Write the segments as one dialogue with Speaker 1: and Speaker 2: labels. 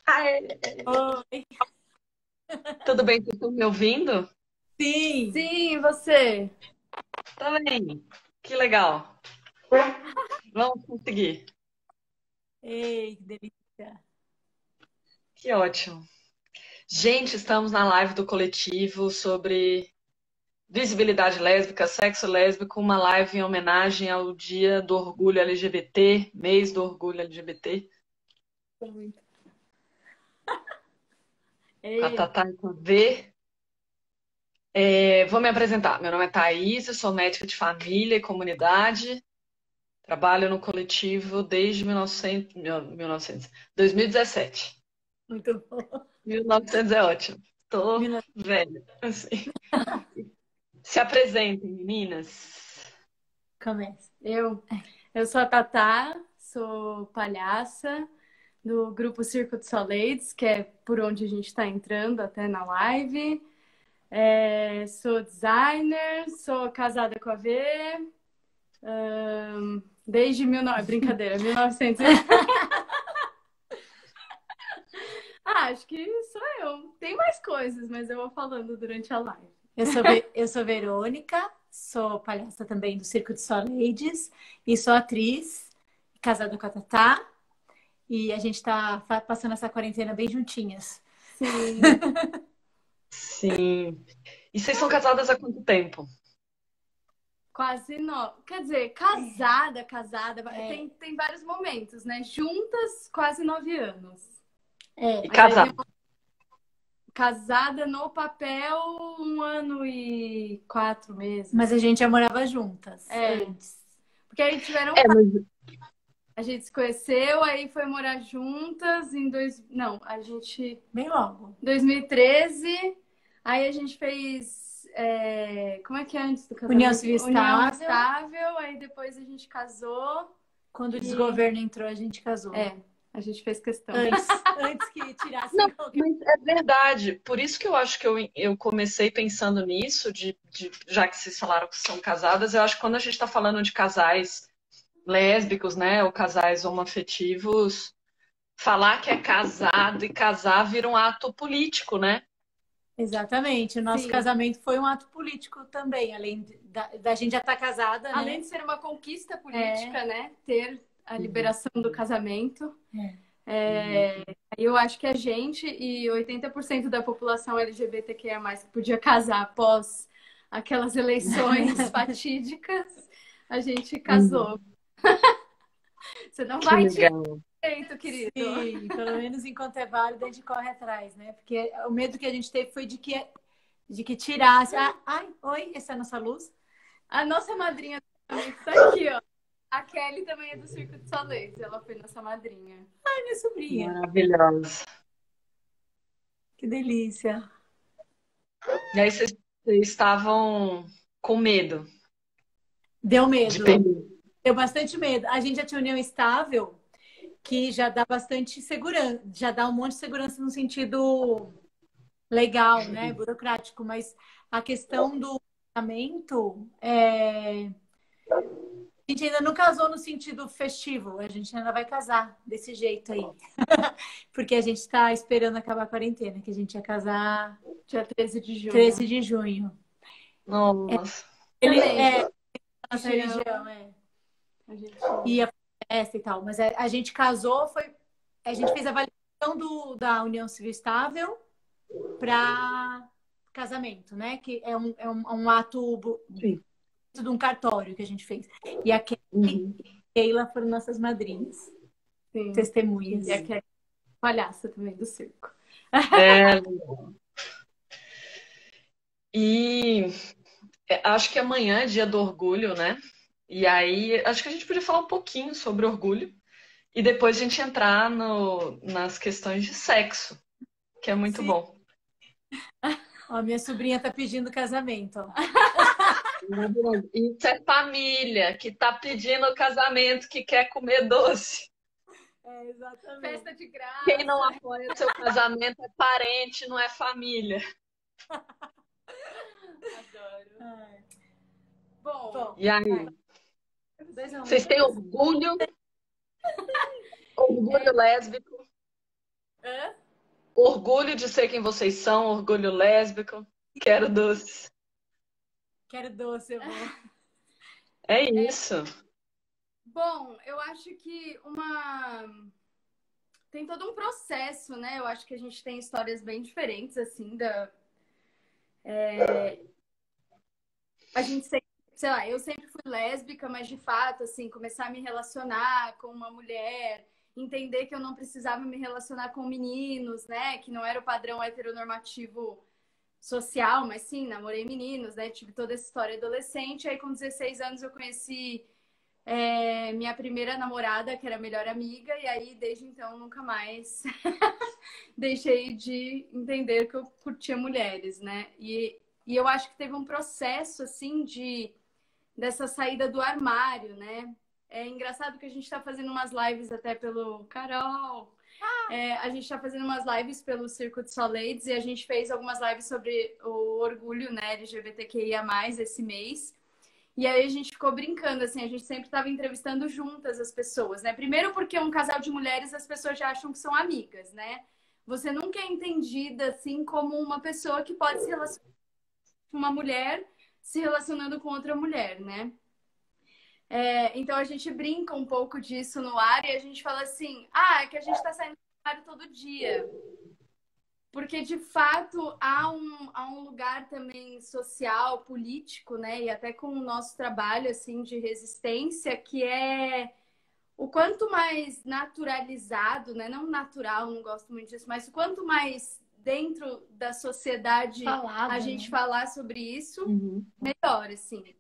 Speaker 1: Ai,
Speaker 2: Oi.
Speaker 1: tudo bem? Vocês estão me ouvindo?
Speaker 2: Sim.
Speaker 3: Sim, você.
Speaker 1: Tá bem. Que legal. Vamos conseguir.
Speaker 2: Ei, que delícia.
Speaker 1: Que ótimo. Gente, estamos na live do coletivo sobre visibilidade lésbica, sexo lésbico, uma live em homenagem ao Dia do Orgulho LGBT, mês do Orgulho LGBT,
Speaker 3: Muito.
Speaker 1: com a
Speaker 3: Ei,
Speaker 1: Tatá e com a V. Vou me apresentar. Meu nome é Thaís, eu sou médica de família e comunidade. Trabalho no coletivo desde 2017.
Speaker 3: muito bom.
Speaker 1: 1900 é ótimo. Tô
Speaker 2: 1900.
Speaker 1: velha, assim. Se apresentem, meninas.
Speaker 2: Começa.
Speaker 3: Eu sou a Tatá, sou palhaça do grupo Circo de Soleides, que é por onde a gente está entrando até na live. Sou designer, sou casada com a V, desde 1900. Acho que sou eu. Tem mais coisas, mas eu vou falando durante a live.
Speaker 2: Eu sou Verônica, sou palhaça também do Circo de Soleides e sou atriz, casada com a Tatá. E a gente tá passando essa quarentena bem juntinhas.
Speaker 3: Sim.
Speaker 1: Sim. E vocês são casadas há quanto tempo?
Speaker 3: Quase não. Quer dizer, casada.
Speaker 2: É.
Speaker 3: Tem vários momentos, né? Juntas, quase 9 anos.
Speaker 1: E
Speaker 3: Mas aí tem
Speaker 1: casadas?
Speaker 3: casada no papel 1 ano e 4 meses.
Speaker 2: Mas a gente já morava juntas
Speaker 3: É.
Speaker 2: antes.
Speaker 3: Porque aí tiveram.
Speaker 1: É, mas
Speaker 3: A gente se conheceu, aí foi morar juntas em Não, a gente.
Speaker 2: Bem logo.
Speaker 3: 2013. Aí a gente fez. Como é que é antes do casamento?
Speaker 2: União Civil
Speaker 3: União
Speaker 2: Estável.
Speaker 3: estável. Aí depois a gente casou.
Speaker 2: Quando o desgoverno entrou, a gente casou.
Speaker 3: A gente fez questão.
Speaker 2: Antes que tirasse
Speaker 1: não,
Speaker 2: qualquer.
Speaker 1: mas é verdade. Por isso que eu acho que eu comecei pensando nisso, já que vocês falaram que são casadas, eu acho que quando a gente está falando de casais lésbicos, né, ou casais homoafetivos, falar que é casado e casar vira um ato político, né?
Speaker 2: Exatamente. O nosso
Speaker 3: Sim.
Speaker 2: casamento foi um ato político também, além da gente já estar casada, né?
Speaker 3: Além de ser uma conquista política, né? Ter a liberação do casamento. Aí eu acho que a gente e 80% da população LGBTQIA+, que podia casar após aquelas eleições fatídicas, a gente casou. Você não
Speaker 1: Que
Speaker 3: vai tirar
Speaker 1: legal.
Speaker 3: direito, querido.
Speaker 2: Sim, pelo menos enquanto é válido, a gente corre atrás, né? Porque o medo que a gente teve foi de que tirasse. Ai, oi, essa é a nossa luz.
Speaker 3: A nossa madrinha também está aqui, ó. A Kelly também é do Circo de Soleiros. Ela foi nossa madrinha.
Speaker 2: Ai, minha sobrinha.
Speaker 1: Maravilhosa.
Speaker 2: Que delícia.
Speaker 1: E aí vocês estavam com medo
Speaker 2: Deu
Speaker 1: de
Speaker 2: medo.
Speaker 1: perder.
Speaker 2: Deu bastante medo. A gente já tinha união estável, que já dá bastante segurança, já dá um monte de segurança no sentido legal, né? Burocrático, mas a questão do casamento, a gente ainda não casou no sentido festivo, a gente ainda vai casar desse jeito aí. Porque a gente está esperando acabar a quarentena, que a gente ia casar
Speaker 3: Dia 13 de junho.
Speaker 2: 13 de junho.
Speaker 1: Nossa.
Speaker 2: Ele
Speaker 3: Também.
Speaker 2: é nossa
Speaker 3: Religião.
Speaker 2: religião,
Speaker 3: A gente...
Speaker 2: ia festa e tal, mas a gente casou, a gente fez a validação da União Civil Estável para casamento, né? Que é um ato
Speaker 1: Sim.
Speaker 2: de um cartório que a gente fez. E a Kelly
Speaker 1: Uhum.
Speaker 2: e a Keila foram nossas madrinhas,
Speaker 3: Sim.
Speaker 2: testemunhas.
Speaker 3: E aqui é palhaça também do circo.
Speaker 1: É, e acho que amanhã é dia do orgulho, né? E aí, acho que a gente podia falar um pouquinho sobre orgulho e depois a gente entrar nas questões de sexo, que é muito
Speaker 2: Sim.
Speaker 1: bom.
Speaker 2: Ó, minha sobrinha tá pedindo casamento, ó.
Speaker 1: Isso é família que tá pedindo casamento, que quer comer doce.
Speaker 2: Exatamente.
Speaker 3: Festa de graça.
Speaker 1: Quem não apoia seu casamento é parente, não é família.
Speaker 3: Adoro.
Speaker 2: Ai.
Speaker 3: Bom,
Speaker 1: E aí,
Speaker 3: 2 a 1.
Speaker 1: vocês têm orgulho? Orgulho lésbico?
Speaker 3: Hã?
Speaker 1: Orgulho de ser quem vocês são, orgulho lésbico. Quero doces.
Speaker 2: Quero doce, eu vou.
Speaker 1: É isso.
Speaker 3: Bom, eu acho que tem todo um processo, né? Eu acho que a gente tem histórias bem diferentes, assim, a gente sempre, sei lá, eu sempre fui lésbica, mas de fato, assim, começar a me relacionar com uma mulher, entender que eu não precisava me relacionar com meninos, né? Que não era o padrão heteronormativo social, mas sim, namorei meninos, né? Tive toda essa história adolescente. Aí, com 16 anos, eu conheci minha primeira namorada, que era a melhor amiga, e aí, desde então, nunca mais deixei de entender que eu curtia mulheres, né? E eu acho que teve um processo, assim, dessa saída do armário, né? É engraçado que a gente está fazendo umas lives até pelo Carol. A gente está fazendo umas lives pelo Circo de Soleides e a gente fez algumas lives sobre o orgulho, né, LGBTQIA+, esse mês. E aí a gente ficou brincando, assim, a gente sempre estava entrevistando juntas as pessoas, né? Primeiro porque um casal de mulheres as pessoas já acham que são amigas, né? Você nunca é entendida, assim, como uma pessoa que pode se relacionar com uma mulher se relacionando com outra mulher, né? Então a gente brinca um pouco disso no ar e a gente fala assim, é que a gente tá saindo do armário todo dia. Porque, de fato, há um lugar também social, político, né? E até com o nosso trabalho, assim, de resistência, que é o quanto mais naturalizado, né? Não natural, não gosto muito disso, mas o quanto mais dentro da sociedade
Speaker 2: Falado,
Speaker 3: a gente
Speaker 2: né?
Speaker 3: falar sobre isso, melhor, assim.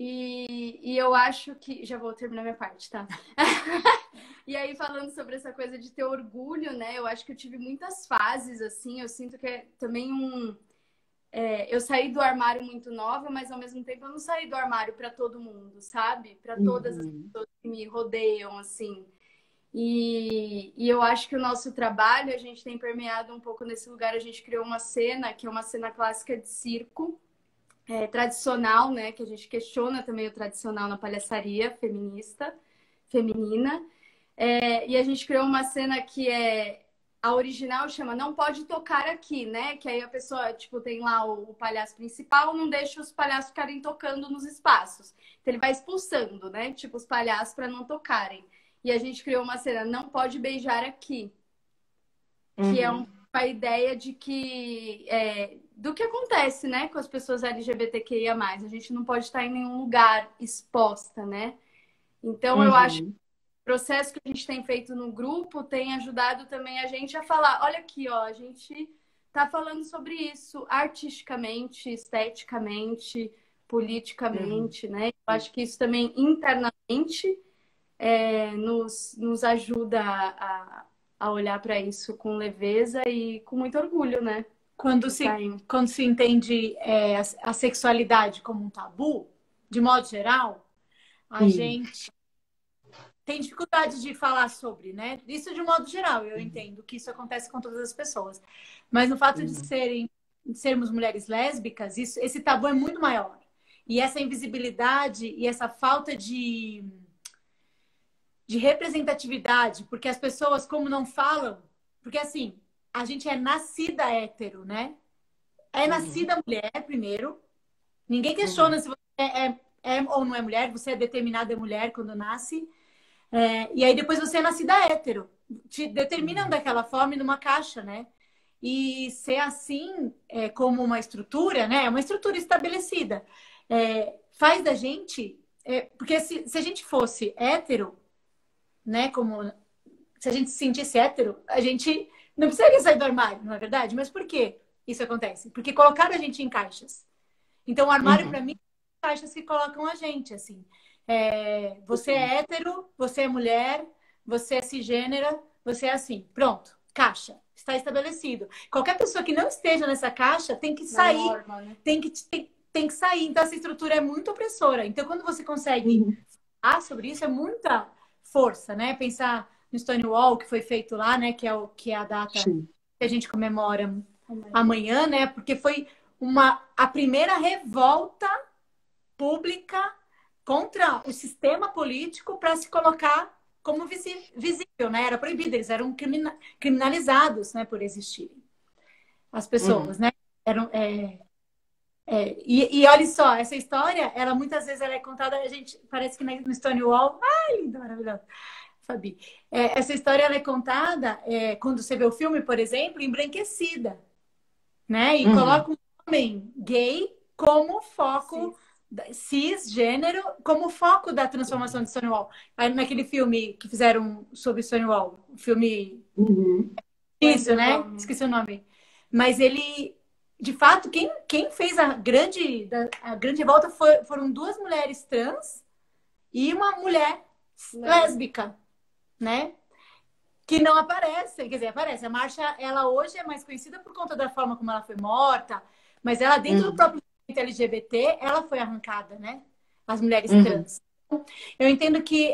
Speaker 3: E eu acho que... Já vou terminar minha parte, tá? E aí, falando sobre essa coisa de ter orgulho, né? Eu acho que eu tive muitas fases, assim. Eu sinto que é também eu saí do armário muito nova, mas ao mesmo tempo eu não saí do armário para todo mundo, sabe? Para todas as pessoas que me rodeiam, assim. E eu acho que o nosso trabalho, a gente tem permeado um pouco nesse lugar. A gente criou uma cena, que é uma cena clássica de circo, tradicional, né? Que a gente questiona também o tradicional na palhaçaria feminina. E a gente criou uma cena que a original chama Não Pode Tocar Aqui, né? Que aí a pessoa, tipo, tem lá o palhaço principal, não deixa os palhaços ficarem tocando nos espaços. Então ele vai expulsando, né? Tipo, os palhaços para não tocarem. E a gente criou uma cena Não Pode Beijar Aqui, que é a ideia de que do que acontece, né, com as pessoas LGBTQIA+. A gente não pode estar em nenhum lugar exposta, né? Então eu acho que o processo que a gente tem feito no grupo tem ajudado também a gente a falar, olha aqui, ó, a gente tá falando sobre isso artisticamente, esteticamente, politicamente, né? Eu acho que isso também internamente nos ajuda a olhar para isso com leveza e com muito orgulho, né?
Speaker 2: Quando se entende a sexualidade como um tabu, de modo geral, a gente tem dificuldade de falar sobre, né? Isso de modo geral, eu entendo que isso acontece com todas as pessoas. Mas no fato de sermos mulheres lésbicas, esse tabu é muito maior. E essa invisibilidade e essa falta de representatividade, porque as pessoas, como não falam, porque assim, a gente é nascida hétero, né? É nascida mulher primeiro. Ninguém questiona se você é ou não é mulher, você é determinada mulher quando nasce. E aí depois você é nascida hétero. Te determinam daquela forma numa caixa, né? E ser assim, como uma estrutura, né? É uma estrutura estabelecida. Faz da gente... porque se a gente fosse hétero, né? Como se a gente se sentisse hétero, a gente não precisaria sair do armário, não é verdade? Mas por que isso acontece? Porque colocaram a gente em caixas. Então, o armário, para mim, é caixas que colocam a gente, assim. Você é hétero, você é mulher, você é cisgênera, você é assim. Pronto, caixa. Está estabelecido. Qualquer pessoa que não esteja nessa caixa tem que sair. Norma, né? Tem que sair. Então, essa estrutura é muito opressora. Então, quando você consegue falar sobre isso, é muita força, né? Pensar no Stonewall, que foi feito lá, né? Que é a data que a gente comemora amanhã, né? Porque foi a primeira revolta pública contra o sistema político para se colocar como visível, né? Era proibido, eles eram criminalizados, né, por existirem. As pessoas, né? Eram, e olha só, essa história, ela muitas vezes ela é contada, a gente parece que no Stonewall, ai, linda, maravilhosa, Fabi. Essa história ela é contada quando você vê o filme, por exemplo, embranquecida, né? E coloca um homem gay como foco, cisgênero, como foco da transformação de Stonewall. Aí, naquele filme que fizeram sobre Stonewall, o filme... Isso, né? Esqueci o nome. Mas ele, de fato, quem fez a grande revolta foram duas mulheres trans e uma mulher lésbica, né? Que não aparecem, quer dizer, aparece. A Marcha, ela hoje é mais conhecida por conta da forma como ela foi morta, mas ela, dentro do próprio movimento LGBT, ela foi arrancada, né? As mulheres trans. Eu entendo que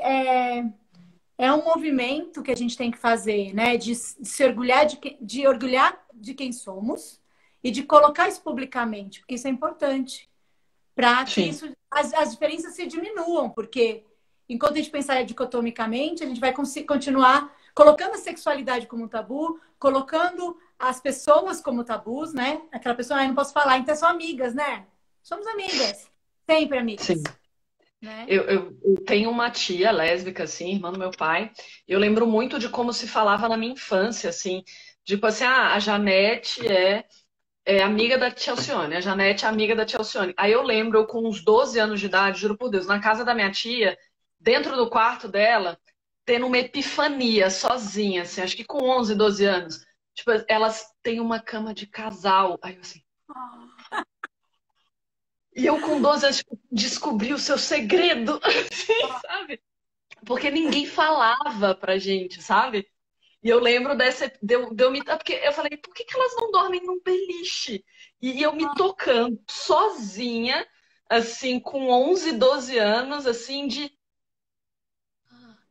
Speaker 2: é um movimento que a gente tem que fazer, né? De se orgulhar de orgulhar de quem somos e de colocar isso publicamente, porque isso é importante para que as diferenças se diminuam, porque enquanto a gente pensar dicotomicamente, a gente vai continuar colocando a sexualidade como um tabu, colocando as pessoas como tabus, né? Aquela pessoa, eu não posso falar, então são amigas, né? Somos amigas, sempre amigas.
Speaker 1: Sim. Né? Eu tenho uma tia lésbica, assim, irmã do meu pai. Eu lembro muito de como se falava na minha infância, assim. Tipo assim, a Janete é amiga da tia Alcione. A Janete é amiga da tia Alcione. Aí eu lembro, eu com uns 12 anos de idade, juro por Deus, na casa da minha tia, dentro do quarto dela, tendo uma epifania sozinha, assim, acho que com 11, 12 anos. Tipo, elas têm uma cama de casal. Aí eu assim... E eu com 12 anos descobri o seu segredo, assim, sabe? Porque ninguém falava pra gente, sabe? E eu lembro de eu me... Porque eu falei, por que elas não dormem num beliche? E eu me tocando sozinha, assim, com 11, 12 anos, assim, de...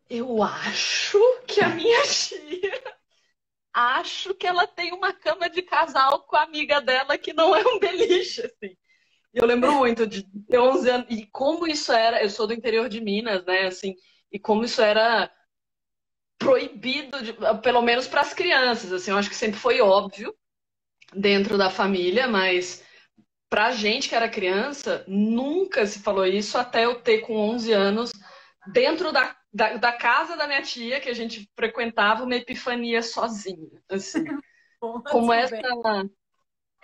Speaker 1: Eu acho que a minha tia... Acho que ela tem uma cama de casal com a amiga dela que não é um beliche, assim. Eu lembro muito de ter 11 anos. E como isso era... Eu sou do interior de Minas, né? Assim, e como isso era proibido, pelo menos para as crianças. Assim, eu acho que sempre foi óbvio dentro da família, mas pra gente que era criança, nunca se falou isso até eu ter com 11 anos, dentro da casa da minha tia, que a gente frequentava, uma epifania sozinha. Assim, como essa...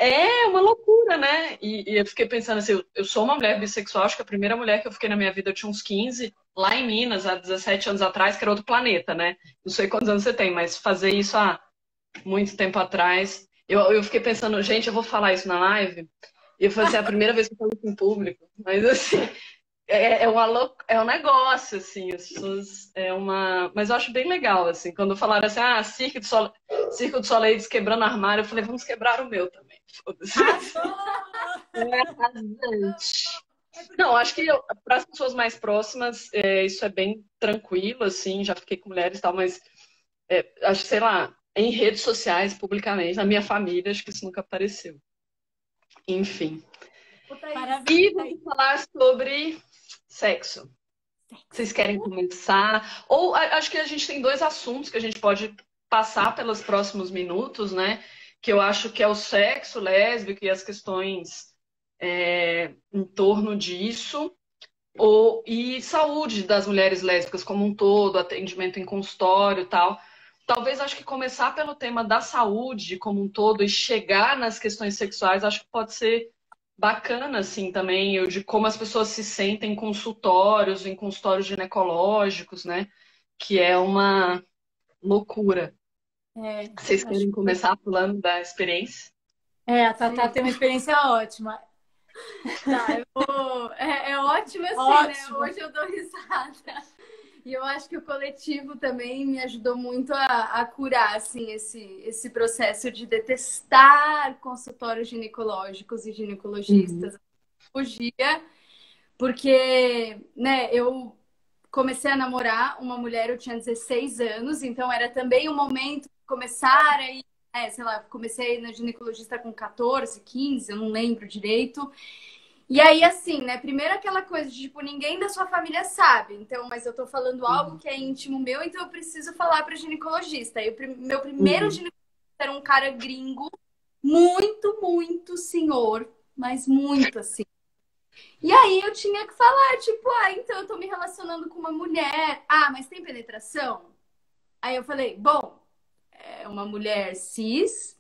Speaker 1: É uma loucura, né? E eu fiquei pensando assim, eu sou uma mulher bissexual, acho que a primeira mulher que eu fiquei na minha vida eu tinha uns 15, lá em Minas, há 17 anos atrás, que era outro planeta, né? Não sei quantos anos você tem, mas fazer isso há muito tempo atrás. Eu fiquei pensando, gente, eu vou falar isso na live? E eu falei assim, é a primeira vez que eu falo isso em público. Mas assim, é um negócio, assim, as pessoas. Mas eu acho bem legal, assim, quando falaram assim, Circo de Soleil quebrando armário, eu falei, vamos quebrar o meu também. Foda-se. É arrasante. Não, acho que para as pessoas mais próximas, isso é bem tranquilo, assim, já fiquei com mulheres e tal, mas acho que, sei lá, em redes sociais, publicamente, na minha família, acho que isso nunca apareceu. Enfim. E vamos falar sobre sexo. Vocês querem começar? Ou acho que a gente tem dois assuntos que a gente pode passar pelos próximos minutos, né? Que eu acho que é o sexo lésbico e as questões em torno disso. E saúde das mulheres lésbicas como um todo, atendimento em consultório e tal. Talvez acho que começar pelo tema da saúde como um todo e chegar nas questões sexuais, acho que pode ser bacana, assim, também, de como as pessoas se sentem em consultórios ginecológicos, né? Que é uma loucura. Vocês querem começar falando da experiência?
Speaker 2: A Tatá tem uma experiência ótima.
Speaker 3: Tá, é ótimo assim, ótimo. Né? Hoje eu dou risada. E eu acho que o coletivo também me ajudou muito a curar, assim, esse processo de detestar consultórios ginecológicos e ginecologistas. Fugia, porque, né, eu comecei a namorar uma mulher, eu tinha 16 anos, então era também um momento de começar a ir, sei lá, comecei na ginecologista com 14, 15, eu não lembro direito. E aí, assim, né? Primeiro aquela coisa de, tipo, ninguém da sua família sabe. Então, mas eu tô falando algo que é íntimo meu, então eu preciso falar para ginecologista. Aí, meu primeiro ginecologista era um cara gringo, muito, muito senhor, mas muito assim. E aí eu tinha que falar, tipo, então eu tô me relacionando com uma mulher. Ah, mas tem penetração? Aí eu falei, bom, é uma mulher cis.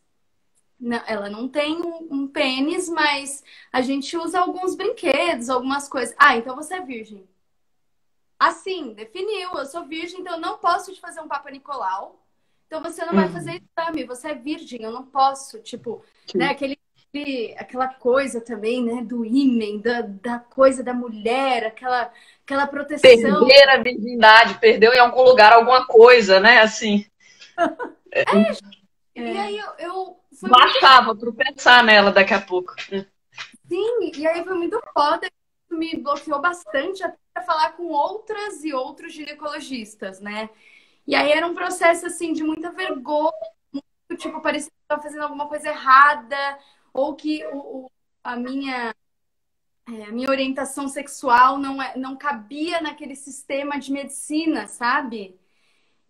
Speaker 3: Não, ela não tem um pênis, mas a gente usa alguns brinquedos, algumas coisas. Ah, então você é virgem. Assim, definiu, eu sou virgem, então eu não posso te fazer um Papa Nicolau. Então você não vai fazer exame, você é virgem, eu não posso. Tipo, né, aquela coisa também, né, do ímen, da coisa da mulher, aquela proteção.
Speaker 1: Perder a virgindade, perdeu em algum lugar alguma coisa, né? Assim.
Speaker 3: E aí eu
Speaker 1: bastava para pensar nela daqui a pouco.
Speaker 3: Sim, e aí foi muito foda, me bloqueou bastante até pra falar com outras e outros ginecologistas, né? E aí era um processo, assim, de muita vergonha, muito, tipo, parecia que eu estava fazendo alguma coisa errada, ou que a minha orientação sexual não cabia naquele sistema de medicina, sabe?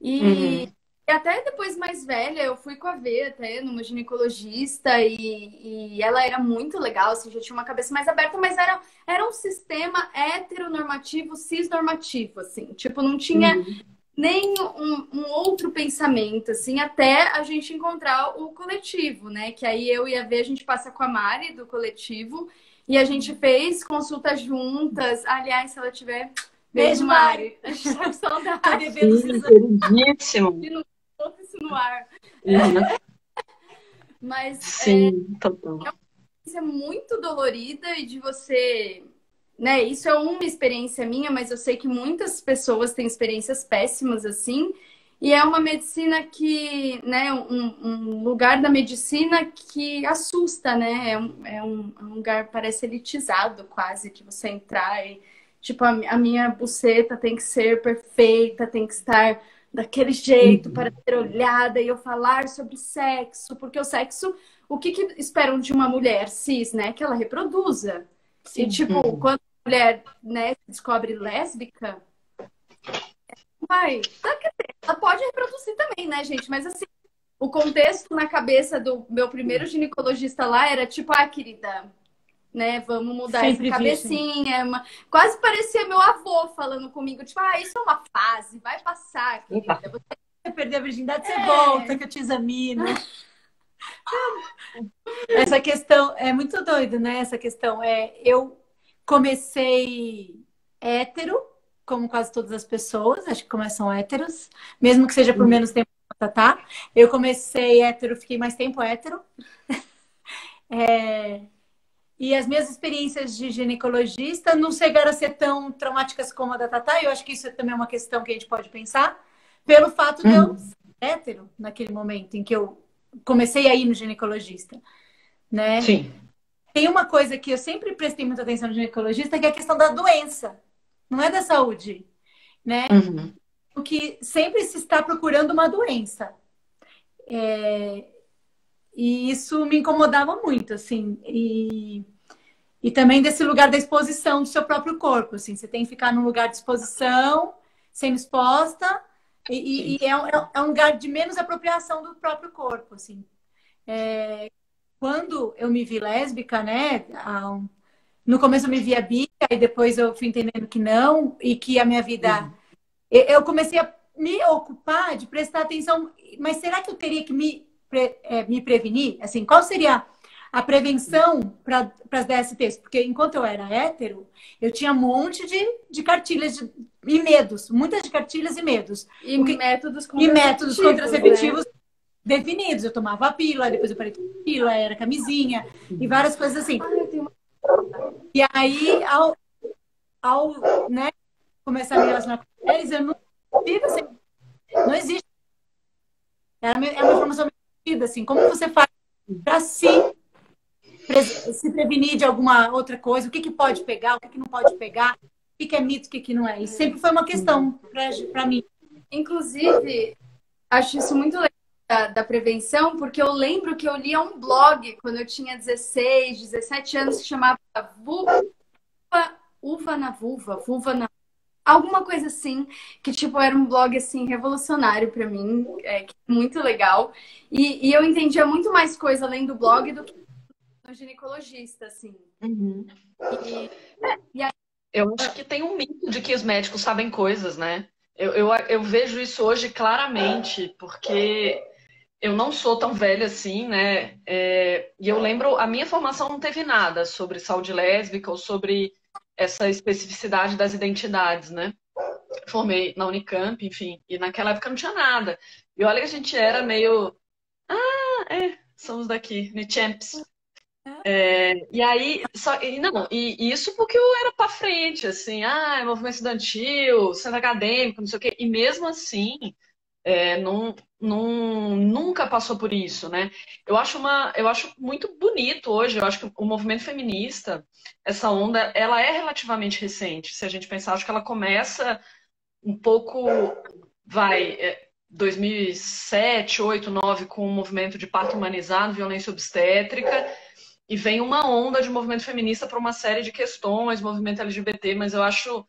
Speaker 3: E até depois mais velha, eu fui com a V até numa ginecologista e ela era muito legal, assim, já tinha uma cabeça mais aberta, mas era um sistema heteronormativo, cisnormativo, assim. Tipo, não tinha nem um outro pensamento, assim, até a gente encontrar o coletivo, né? Que aí eu e a V, a gente passa com a Mari do coletivo e a gente fez consultas juntas. Aliás, se ela tiver... Beijo, Mari. A gente tá com saudade. Tá
Speaker 1: devendo queridíssimo.
Speaker 3: E não boto isso no ar. Mas
Speaker 1: sim, total.
Speaker 3: É uma experiência muito dolorida e de você... Né, isso é uma experiência minha, mas eu sei que muitas pessoas têm experiências péssimas assim. E é uma medicina que, né, um lugar da medicina que assusta, né? É um lugar, parece elitizado quase, de você entrar e, tipo, a minha buceta tem que ser perfeita, tem que estar daquele jeito para ser olhada e eu falar sobre sexo, porque o sexo, o que esperam de uma mulher cis, né? Que ela reproduza. Sim. E, tipo, quando a mulher, né, descobre lésbica, ela pode reproduzir também, né, gente? Mas, assim, o contexto na cabeça do meu primeiro ginecologista lá era tipo, querida, né, vamos mudar sempre essa cabecinha. Quase parecia meu avô falando comigo, tipo, isso é uma fase, vai passar, querida.
Speaker 2: Você perder a virgindade, você volta, que eu te examino. Essa questão é muito doida, né? Essa questão eu comecei hétero, como quase todas as pessoas, acho que começam héteros, mesmo que seja por menos tempo, tá? Eu comecei hétero, fiquei mais tempo hétero. E as minhas experiências de ginecologista não chegaram a ser tão traumáticas como a da Tatá. Eu acho que isso também é uma questão que a gente pode pensar, pelo fato de eu ser hétero naquele momento em que eu comecei a ir no ginecologista, né?
Speaker 1: Sim.
Speaker 2: Tem uma coisa que eu sempre prestei muita atenção no ginecologista, que é a questão da doença, não é da saúde, né? O que sempre se está procurando uma doença. E isso me incomodava muito, assim. E também desse lugar da exposição do seu próprio corpo, assim. Você tem que ficar num lugar de exposição, sendo exposta, e é um lugar de menos apropriação do próprio corpo, assim. Quando eu me vi lésbica, né? No começo eu me via bi, e depois eu fui entendendo que não, e que a minha vida... Eu comecei a me ocupar de prestar atenção, mas será que eu teria que me prevenir? Assim, qual seria a prevenção para as DSTs? Porque enquanto eu era hétero, eu tinha um monte de cartilhas e medos, muitas de cartilhas e medos.
Speaker 3: Métodos
Speaker 2: contraceptivos, né? Definidos. Eu tomava a pílula, depois eu parei de tomar a pílula, era camisinha e várias coisas assim. E aí, ao né, começar a me relacionar com eles, eu não tive assim, não existe. É uma informação mentira, assim. Como você faz para se prevenir de alguma outra coisa? O que pode pegar, o que não pode pegar? O que é mito, o que não é? E sempre foi uma questão para mim.
Speaker 3: Inclusive, acho isso muito legal da prevenção, porque eu lembro que eu lia um blog quando eu tinha 16, 17 anos, que chamava Uva na Vulva, Vulva na... Alguma coisa assim, que tipo, era um blog assim, revolucionário pra mim, muito legal. E eu entendia muito mais coisa além do blog do que no ginecologista, assim.
Speaker 1: Uhum.
Speaker 3: E, e aí,
Speaker 1: Eu acho que tem um mito de que os médicos sabem coisas, né? Eu vejo isso hoje claramente, porque eu não sou tão velha assim, né? E eu lembro, a minha formação não teve nada sobre saúde lésbica ou sobre essa especificidade das identidades, né? Formei na Unicamp, enfim, e naquela época não tinha nada. E olha que a gente era meio, somos daqui, Champs. E aí, e isso porque eu era pra frente, assim, movimento estudantil, centro acadêmico, não sei o quê, e mesmo assim, nunca passou por isso, né? Eu acho muito bonito hoje, eu acho que o movimento feminista, essa onda, ela é relativamente recente, se a gente pensar, acho que ela começa um pouco, vai, 2007, 8, 9, com o movimento de parto humanizado, violência obstétrica, e vem uma onda de movimento feminista para uma série de questões, movimento LGBT, mas eu acho,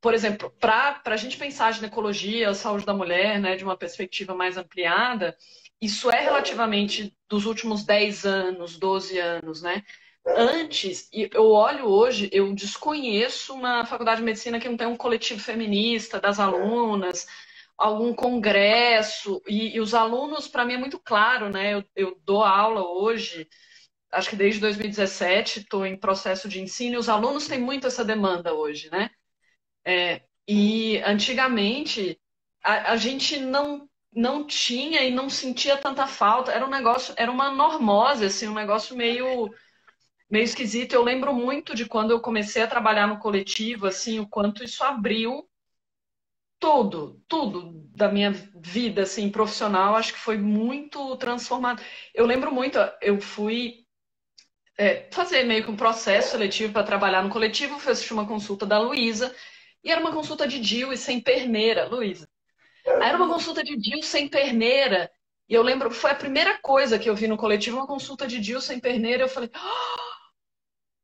Speaker 1: por exemplo, para a gente pensar a ginecologia, a saúde da mulher, né, de uma perspectiva mais ampliada, isso é relativamente dos últimos 10 anos, 12 anos, né? Antes, e eu olho hoje, eu desconheço uma faculdade de medicina que não tem um coletivo feminista das alunas, algum congresso, e os alunos, para mim é muito claro, né? Eu dou aula hoje, acho que desde 2017, estou em processo de ensino, e os alunos têm muito essa demanda hoje, né? E antigamente a gente não tinha e não sentia tanta falta. Era um negócio, era uma normose, assim, um negócio meio esquisito. Eu lembro muito de quando eu comecei a trabalhar no coletivo, assim, o quanto isso abriu tudo da minha vida, assim, profissional. Acho que foi muito transformado. Eu lembro muito, eu fui fazer meio que um processo seletivo para trabalhar no coletivo, fui assistir uma consulta da Luísa, e era uma consulta de DIU e sem perneira, Luísa. Aí era uma consulta de DIU sem perneira. E eu lembro, foi a primeira coisa que eu vi no coletivo, uma consulta de DIU sem perneira. Eu falei,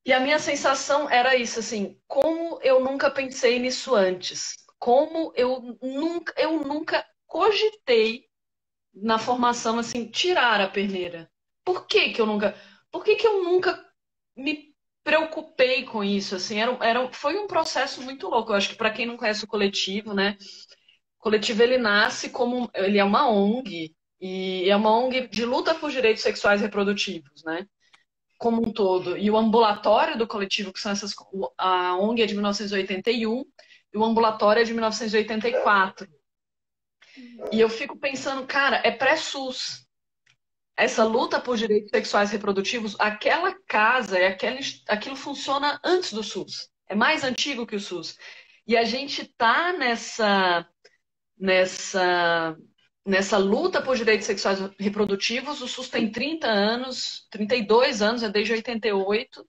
Speaker 1: e a minha sensação era isso, assim, como eu nunca pensei nisso antes. Como eu nunca cogitei na formação, assim, tirar a perneira. Por que que eu nunca, por que que eu nunca me preocupei com isso, assim? Foi um processo muito louco. Eu acho que para quem não conhece o coletivo, né? O coletivo ele nasce como ele é uma ONG e é uma ONG de luta por direitos sexuais e reprodutivos, né? Como um todo. E o ambulatório do coletivo, que são essas, a ONG é de 1981 e o ambulatório é de 1984. E eu fico pensando, cara, é pré-SUS. Essa luta por direitos sexuais e reprodutivos, aquela casa, aquilo funciona antes do SUS. É mais antigo que o SUS. E a gente está nessa, nessa luta por direitos sexuais e reprodutivos. O SUS tem 30 anos, 32 anos, é desde 88.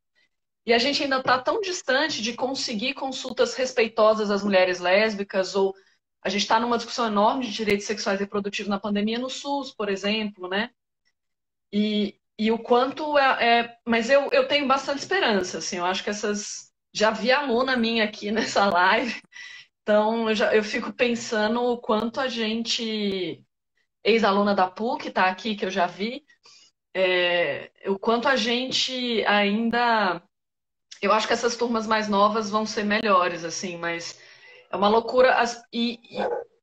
Speaker 1: E a gente ainda está tão distante de conseguir consultas respeitosas às mulheres lésbicas, ou a gente está numa discussão enorme de direitos sexuais e reprodutivos na pandemia no SUS, por exemplo, né? E o quanto mas eu tenho bastante esperança, assim, eu acho que já vi aluna minha aqui nessa live, então eu fico pensando o quanto a gente, ex-aluna da PUC, tá aqui, que eu já vi, o quanto a gente ainda, eu acho que essas turmas mais novas vão ser melhores, assim, mas é uma loucura. E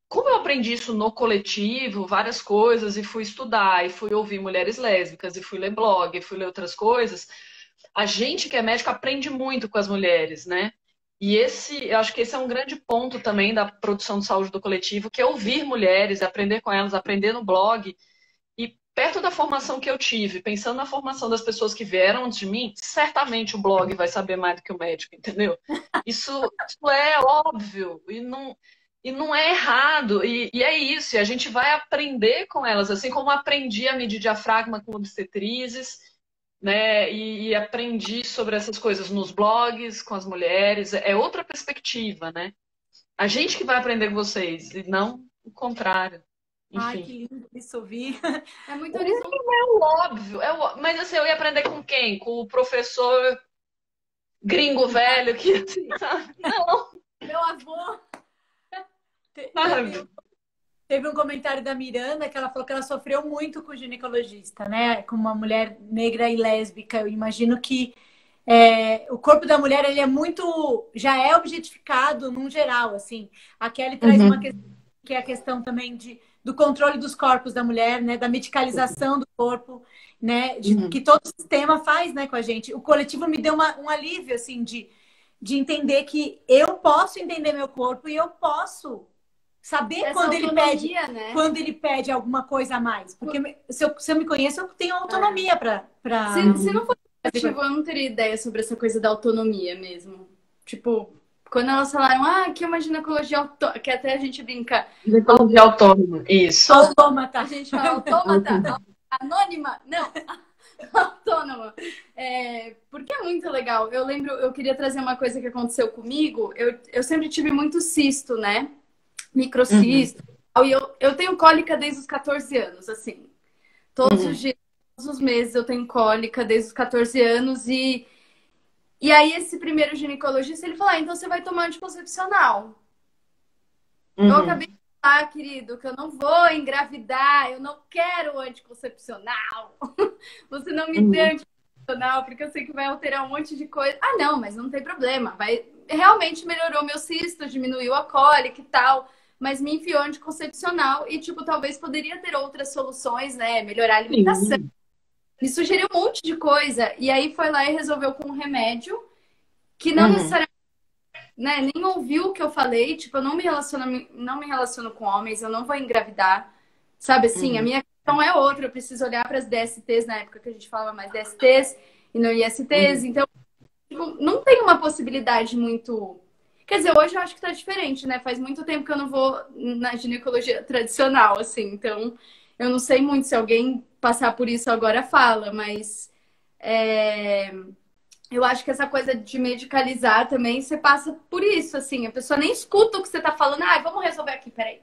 Speaker 1: como eu aprendi isso no coletivo, várias coisas, e fui estudar, e fui ouvir mulheres lésbicas, e fui ler blog, e fui ler outras coisas, a gente que é médico aprende muito com as mulheres, né? E eu acho que esse é um grande ponto também da produção de saúde do coletivo, que é ouvir mulheres, aprender com elas, aprender no blog. E perto da formação que eu tive, pensando na formação das pessoas que vieram antes de mim, certamente o blog vai saber mais do que o médico, entendeu? Isso é óbvio e não é errado. E é isso, e a gente vai aprender com elas, assim como aprendi a medir diafragma com obstetrizes, né? E aprendi sobre essas coisas nos blogs, com as mulheres. É outra perspectiva, né? A gente que vai aprender com vocês, e não o contrário.
Speaker 2: Ai,
Speaker 1: Enfim.
Speaker 2: que lindo isso ouvir.
Speaker 3: é muito horizontal.
Speaker 1: Óbvio, mas assim, eu ia aprender com quem? Com o professor gringo velho que, assim, sabe? Não,
Speaker 2: Meu avô
Speaker 1: sabe?
Speaker 2: teve um comentário da Miranda que ela falou que ela sofreu muito com o ginecologista, né? Com uma mulher negra e lésbica. Eu imagino que o corpo da mulher ele é muito, já é objetificado num geral, assim. A Kelly traz uma
Speaker 1: Uhum,
Speaker 2: questão que é a questão também do controle dos corpos da mulher, né? Da medicalização do corpo, né?
Speaker 1: uhum,
Speaker 2: Que todo o sistema faz, né? Com a gente. O coletivo me deu um alívio, assim, de entender que eu posso entender meu corpo e eu posso saber
Speaker 3: Essa autonomia, né?
Speaker 2: quando ele pede alguma coisa a mais. Porque se eu me conheço, eu tenho autonomia para.
Speaker 3: Se não fosse motivo, eu não teria ideia sobre essa coisa da autonomia mesmo. Tipo, quando elas falaram, que é uma ginecologia autônoma, que até a gente brinca,
Speaker 1: ginecologia autônoma, isso.
Speaker 2: Autômata.
Speaker 3: a gente fala autômata, anônima, não, autônoma. Porque é muito legal. Eu lembro, eu queria trazer uma coisa que aconteceu comigo. Eu sempre tive muito cisto, né?
Speaker 1: Uhum,
Speaker 3: Microcisto. E eu tenho cólica desde os 14 anos, assim. Todos os
Speaker 1: uhum,
Speaker 3: dias, todos os meses eu tenho cólica desde os 14 anos. E aí esse primeiro ginecologista, ele falou, então você vai tomar anticoncepcional. Eu
Speaker 1: uhum,
Speaker 3: acabei de falar, querido, que eu não vou engravidar, eu não quero anticoncepcional. Você não me dê
Speaker 1: uhum.
Speaker 3: anticoncepcional, porque eu sei que vai alterar um monte de coisa. Ah, não, mas não tem problema. Realmente melhorou meu cisto, diminuiu a cólica e tal, mas me enfiou anticoncepcional e, tipo, talvez poderia ter outras soluções, né? Melhorar a alimentação.
Speaker 1: Sim.
Speaker 3: Me sugeriu um monte de coisa. E aí foi lá e resolveu com um remédio que não
Speaker 1: Uhum,
Speaker 3: necessariamente, né, nem ouviu o que eu falei. Tipo, eu não me relaciono com homens, eu não vou engravidar. Sabe assim, a
Speaker 1: uhum,
Speaker 3: minha questão é outra. Eu preciso olhar para as DSTs, na época que a gente falava mais DSTs e não ISTs.
Speaker 1: uhum.
Speaker 3: Então, tipo, não tem uma possibilidade muito. Quer dizer, hoje eu acho que tá diferente, né? Faz muito tempo que eu não vou na ginecologia tradicional, assim. Então, eu não sei muito se alguém passar por isso agora fala, mas é, eu acho que essa coisa de medicalizar também, você passa por isso, assim. A pessoa nem escuta o que você tá falando. Vamos resolver aqui, peraí.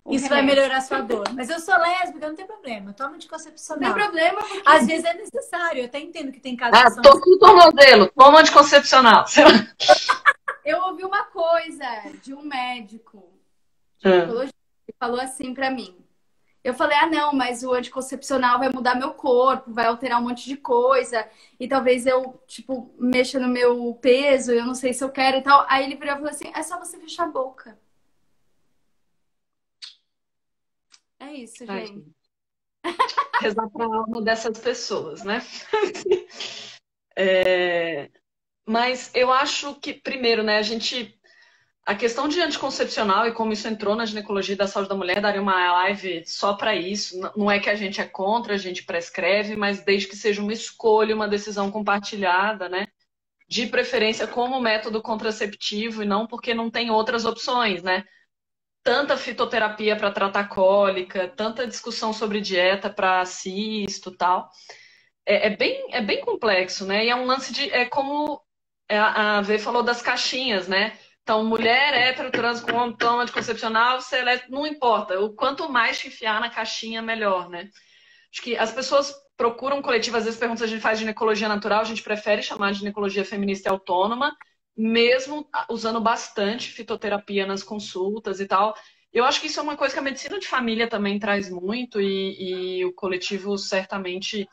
Speaker 3: Um
Speaker 2: Isso vai
Speaker 3: remédio.
Speaker 2: melhorar a sua dor. Mas eu sou lésbica, não tem problema. Eu tomo
Speaker 3: Não tem
Speaker 2: anticoncepcional.
Speaker 3: problema, porque
Speaker 2: Às vezes é necessário. Eu até entendo que tem casos que
Speaker 1: Ah,
Speaker 2: são
Speaker 1: tô com o
Speaker 2: necessários.
Speaker 1: tornozelo, toma anticoncepcional. Sei lá.
Speaker 3: eu ouvi uma coisa de um médico
Speaker 1: Ah,
Speaker 3: ginecologista que falou assim pra mim. Eu falei, não, mas o anticoncepcional vai mudar meu corpo, vai alterar um monte de coisa, e talvez eu, tipo, mexa no meu peso, eu não sei se eu quero e tal. Aí ele virou e falou assim, é só você fechar a boca. É isso, gente.
Speaker 1: tadinho. Rezar para a alma dessas pessoas, né? É, mas eu acho que, primeiro, né, a questão de anticoncepcional e como isso entrou na ginecologia da saúde da mulher, daria uma live só para isso. Não é que a gente é contra, a gente prescreve, mas desde que seja uma escolha, uma decisão compartilhada, né? De preferência como método contraceptivo e não porque não tem outras opções, né? Tanta fitoterapia para tratar cólica, tanta discussão sobre dieta para cisto e tal. É bem complexo, né? E é um lance de. É como a V falou das caixinhas, né? Então, mulher hétero, trans com homem, toma anticoncepcional, você não importa. O quanto mais te enfiar na caixinha, melhor, né? Acho que as pessoas procuram coletivo, às vezes perguntam se a gente faz ginecologia natural, a gente prefere chamar de ginecologia feminista e autônoma, mesmo usando bastante fitoterapia nas consultas e tal. Eu acho que isso é uma coisa que a medicina de família também traz muito e o coletivo certamente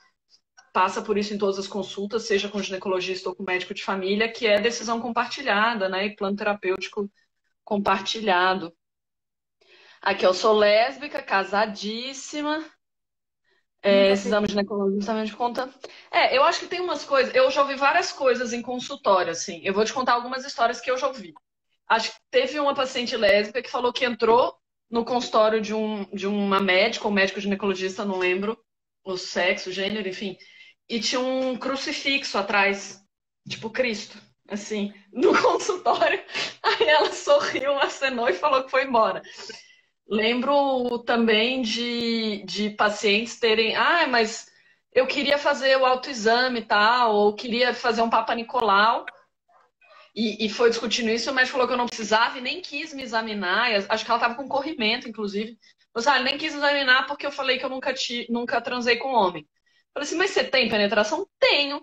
Speaker 1: passa por isso em todas as consultas, seja com ginecologista ou com médico de família, que é decisão compartilhada, né? E plano terapêutico compartilhado. Aqui eu sou lésbica, casadíssima.
Speaker 3: Nunca
Speaker 1: Esse
Speaker 3: fez.
Speaker 1: exame ginecológico também de conta. Eu acho que tem umas coisas. Eu já ouvi várias coisas em consultório, assim. Eu vou te contar algumas histórias que eu já ouvi. Acho que teve uma paciente lésbica que falou que entrou no consultório de uma médica, ou médico ginecologista, não lembro o sexo, o gênero, enfim. E tinha um crucifixo atrás, tipo Cristo, assim, no consultório. Aí ela sorriu, acenou e falou que foi embora. Lembro também de pacientes terem, mas eu queria fazer o autoexame e tal, ou queria fazer um Papa Nicolau, e foi discutindo isso, o médico falou que eu não precisava e nem quis me examinar, e acho que ela estava com corrimento, inclusive. Ele nem quis me examinar porque eu falei que eu nunca transei com homem. Falei assim, mas você tem penetração? Tenho.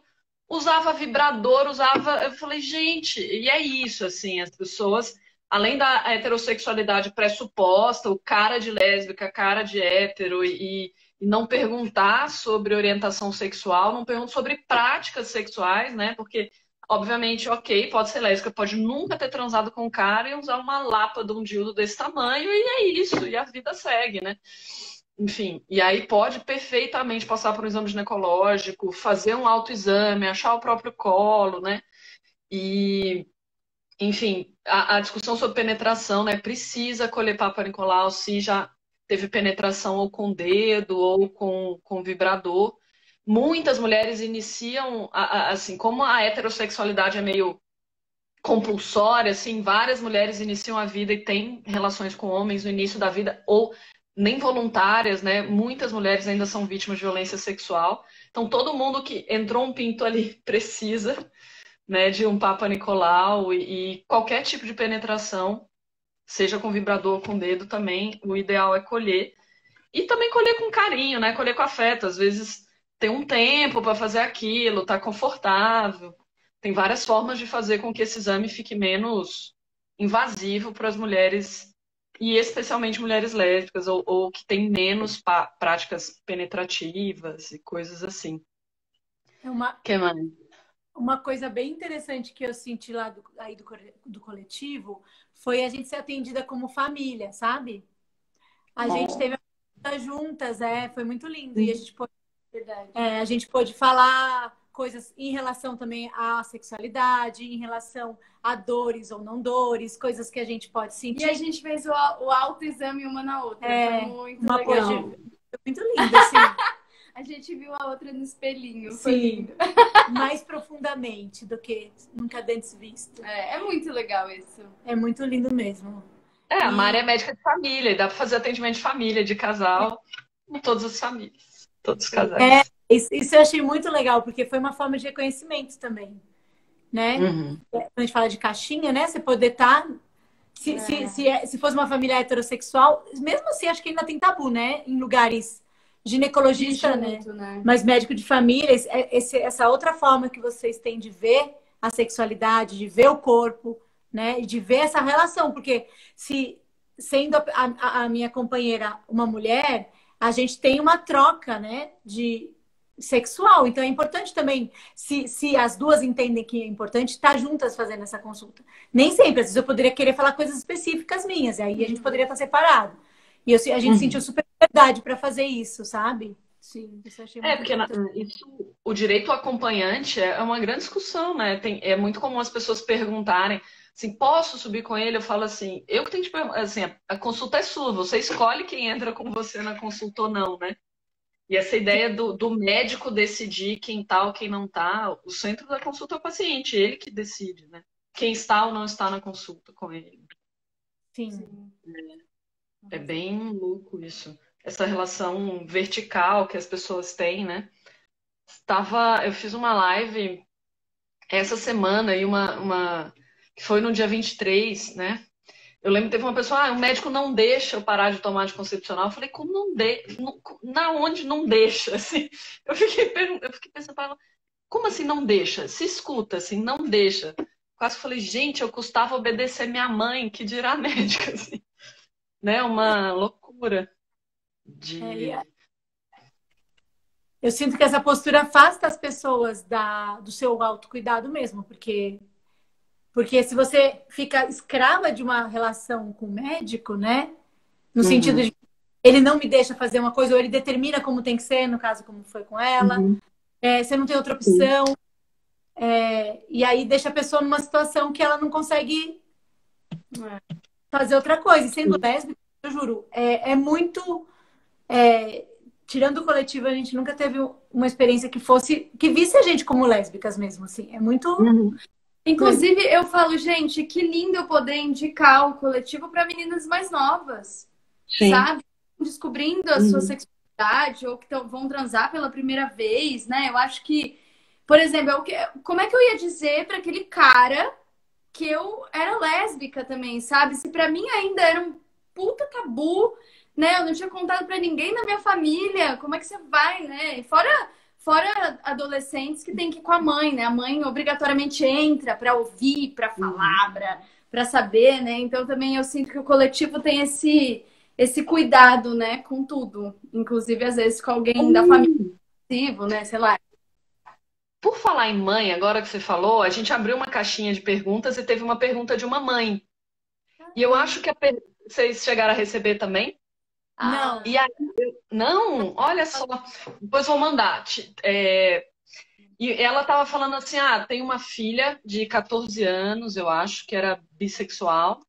Speaker 1: usava vibrador, usava. Eu falei, gente, e é isso, assim, as pessoas, além da heterossexualidade pressuposta, o cara de lésbica, cara de hétero, e não perguntar sobre orientação sexual, não perguntar sobre práticas sexuais, né? Porque, obviamente, ok, pode ser lésbica, pode nunca ter transado com um cara e usar uma lapa de um dildo desse tamanho, e é isso, e a vida segue, né? Enfim, e aí pode perfeitamente passar por um exame ginecológico, fazer um autoexame, achar o próprio colo, né? E, enfim, a discussão sobre penetração, né? Precisa colher Papa Nicolau se já teve penetração ou com dedo ou com vibrador. Muitas mulheres iniciam, assim, como a heterossexualidade é meio compulsória, assim, várias mulheres iniciam a vida e têm relações com homens no início da vida, ou nem voluntárias, né? Muitas mulheres ainda são vítimas de violência sexual. Então, todo mundo que entrou um pinto ali precisa, né, de um Papa Nicolau e qualquer tipo de penetração, seja com vibrador ou com dedo também, o ideal é colher. E também colher com carinho, né? Colher com afeto. Às vezes tem um tempo para fazer aquilo, tá confortável. Tem várias formas de fazer com que esse exame fique menos invasivo para as mulheres, e especialmente mulheres lésbicas, ou que têm menos práticas penetrativas e coisas assim. Que mais?
Speaker 2: Uma coisa bem interessante que eu senti lá do coletivo foi a gente ser atendida como família, sabe? A gente teve juntas, foi muito lindo. E a gente pôde falar coisas em relação também à sexualidade, em relação a dores ou não dores, coisas que a gente pode sentir.
Speaker 3: E a gente fez o autoexame uma na outra. Foi muito legal.
Speaker 2: Foi muito lindo, assim.
Speaker 3: A gente viu a outra no espelhinho.
Speaker 2: Sim.
Speaker 3: Foi lindo.
Speaker 2: Mais profundamente do que nunca antes visto.
Speaker 3: É muito legal isso.
Speaker 2: É muito lindo mesmo.
Speaker 1: A Mari é médica de família, e dá para fazer atendimento de família, de casal, com todas as famílias, todos os casais.
Speaker 2: Isso eu achei muito legal, porque foi uma forma de reconhecimento também, né? Quando a gente fala de caixinha, né? Você poder estar... Se fosse uma família heterossexual, mesmo assim, acho que ainda tem tabu, né? Em lugares ginecologista, né? Mas médico de família, essa outra forma que vocês têm de ver a sexualidade, de ver o corpo, né? E de ver essa relação, porque sendo a minha companheira uma mulher, a gente tem uma troca, né? De sexual. Então é importante também, se as duas entendem que é importante, estar juntas fazendo essa consulta. Nem sempre, às vezes eu poderia querer falar coisas específicas minhas, e aí a gente poderia estar separado. E a gente sentiu super liberdade para fazer isso, sabe?
Speaker 3: Sim, isso eu achei
Speaker 1: porque o direito ao acompanhante é uma grande discussão, né? É muito comum as pessoas perguntarem assim, posso subir com ele? Eu falo assim, eu que tenho que perguntar, assim, a consulta é sua, você escolhe quem entra com você na consulta ou não, né? E essa ideia do médico decidir quem tá ou quem não tá, o centro da consulta é o paciente, ele que decide, né? Quem está ou não está na consulta com ele.
Speaker 2: Sim.
Speaker 1: É bem louco isso. Essa relação vertical que as pessoas têm, né? Eu fiz uma live essa semana, e que foi no dia 23, né? Eu lembro que teve uma pessoa, o médico não deixa eu parar de tomar anticoncepcional. Eu falei, como não deixa? Na onde não deixa? Assim, eu fiquei pensando para ela, como assim não deixa? Se escuta, assim, não deixa. Quase falei, gente, eu custava obedecer minha mãe, que dirá médica, assim. Né? Uma loucura.
Speaker 2: Eu sinto que essa postura afasta as pessoas do seu autocuidado mesmo, porque se você fica escrava de uma relação com o médico, né? No sentido de ele não me deixa fazer uma coisa, ou ele determina como tem que ser, no caso, como foi com ela. Você não tem outra opção. E aí deixa a pessoa numa situação que ela não consegue fazer outra coisa. E sendo lésbica, eu juro, é muito... tirando o coletivo, a gente nunca teve uma experiência que visse a gente como lésbicas mesmo, assim. É muito...
Speaker 3: Inclusive, eu falo, gente, que lindo eu poder indicar o coletivo para meninas mais novas. Sim. Sabe? Descobrindo a sua sexualidade, ou que vão transar pela primeira vez, né? Eu acho que, por exemplo, como é que eu ia dizer para aquele cara que eu era lésbica também, sabe? Se para mim ainda era um puta tabu, né? Eu não tinha contado para ninguém na minha família. Como é que você vai, né? Fora Fora adolescentes que tem que ir com a mãe, né? A mãe obrigatoriamente entra para ouvir, para falar, para saber, né? Então também eu sinto que o coletivo tem esse cuidado, né, com tudo. Inclusive, às vezes, com alguém da família, né? Sei lá.
Speaker 1: Por falar em mãe, agora que você falou, a gente abriu uma caixinha de perguntas e teve uma pergunta de uma mãe. E eu acho que vocês chegaram a receber também?
Speaker 2: Não.
Speaker 1: E aí, não, olha só, depois vou mandar. E ela estava falando assim: tem uma filha de 14 anos, eu acho, que era bissexual,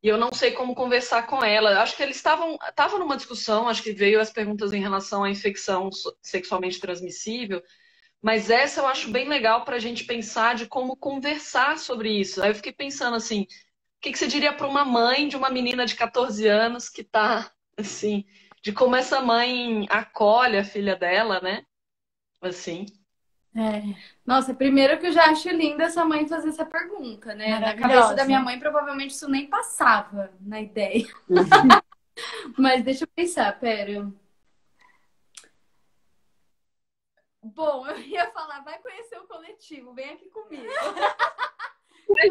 Speaker 1: e eu não sei como conversar com ela. Acho que eles estavam numa discussão, acho que veio as perguntas em relação à infecção sexualmente transmissível, mas essa eu acho bem legal para a gente pensar de como conversar sobre isso. Aí eu fiquei pensando assim: o que você diria para uma mãe de uma menina de 14 anos que está assim, de como essa mãe acolhe a filha dela, né? Assim.
Speaker 3: Nossa, primeiro que eu já acho linda essa mãe fazer essa pergunta, né? Na cabeça da minha mãe, provavelmente isso nem passava na ideia. Mas deixa eu pensar, pera. Bom, eu ia falar, vai conhecer o coletivo, vem aqui comigo.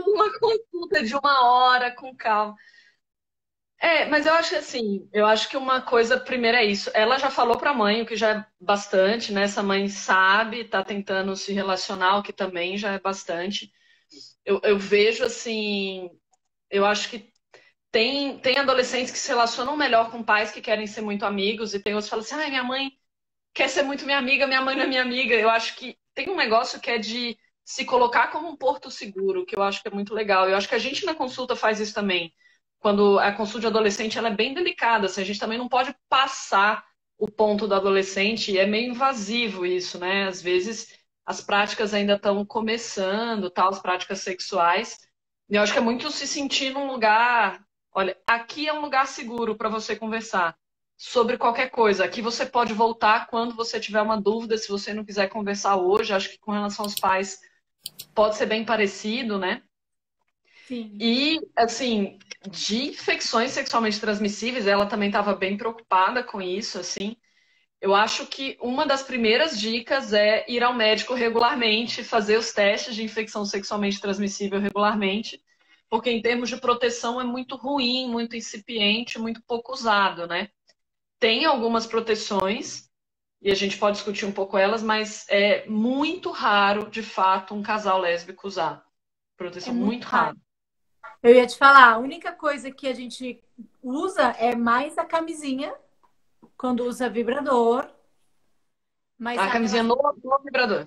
Speaker 1: Uma consulta de 1 hora, com calma. Mas eu acho assim, eu acho que uma coisa, primeiro é isso. Ela já falou para a mãe, o que já é bastante, né? Essa mãe sabe, tá tentando se relacionar, o que também já é bastante. Eu vejo assim, eu acho que tem adolescentes que se relacionam melhor com pais que querem ser muito amigos, e tem outros que falam assim: minha mãe quer ser muito minha amiga, minha mãe não é minha amiga. Eu acho que tem um negócio que é de se colocar como um porto seguro, que eu acho que é muito legal. Eu acho que a gente na consulta faz isso também. Quando a consulta de adolescente ela é bem delicada, assim, a gente também não pode passar o ponto do adolescente, é meio invasivo isso, né? Às vezes as práticas ainda estão começando, tal, as práticas sexuais. E eu acho que é muito se sentir num lugar, olha, aqui é um lugar seguro para você conversar sobre qualquer coisa. Aqui você pode voltar quando você tiver uma dúvida, se você não quiser conversar hoje. Acho que com relação aos pais pode ser bem parecido, né?
Speaker 2: Sim.
Speaker 1: E, assim, de infecções sexualmente transmissíveis, ela também estava bem preocupada com isso, assim. Eu acho que uma das primeiras dicas é ir ao médico regularmente, fazer os testes de infecção sexualmente transmissível regularmente, porque em termos de proteção é muito ruim, muito incipiente, muito pouco usado, né? Tem algumas proteções, e a gente pode discutir um pouco elas, mas é muito raro, de fato, um casal lésbico usar. Proteção muito raro.
Speaker 2: Eu ia te falar, a única coisa que a gente usa é mais a camisinha, quando usa vibrador. Mas
Speaker 1: a camisinha no vibrador.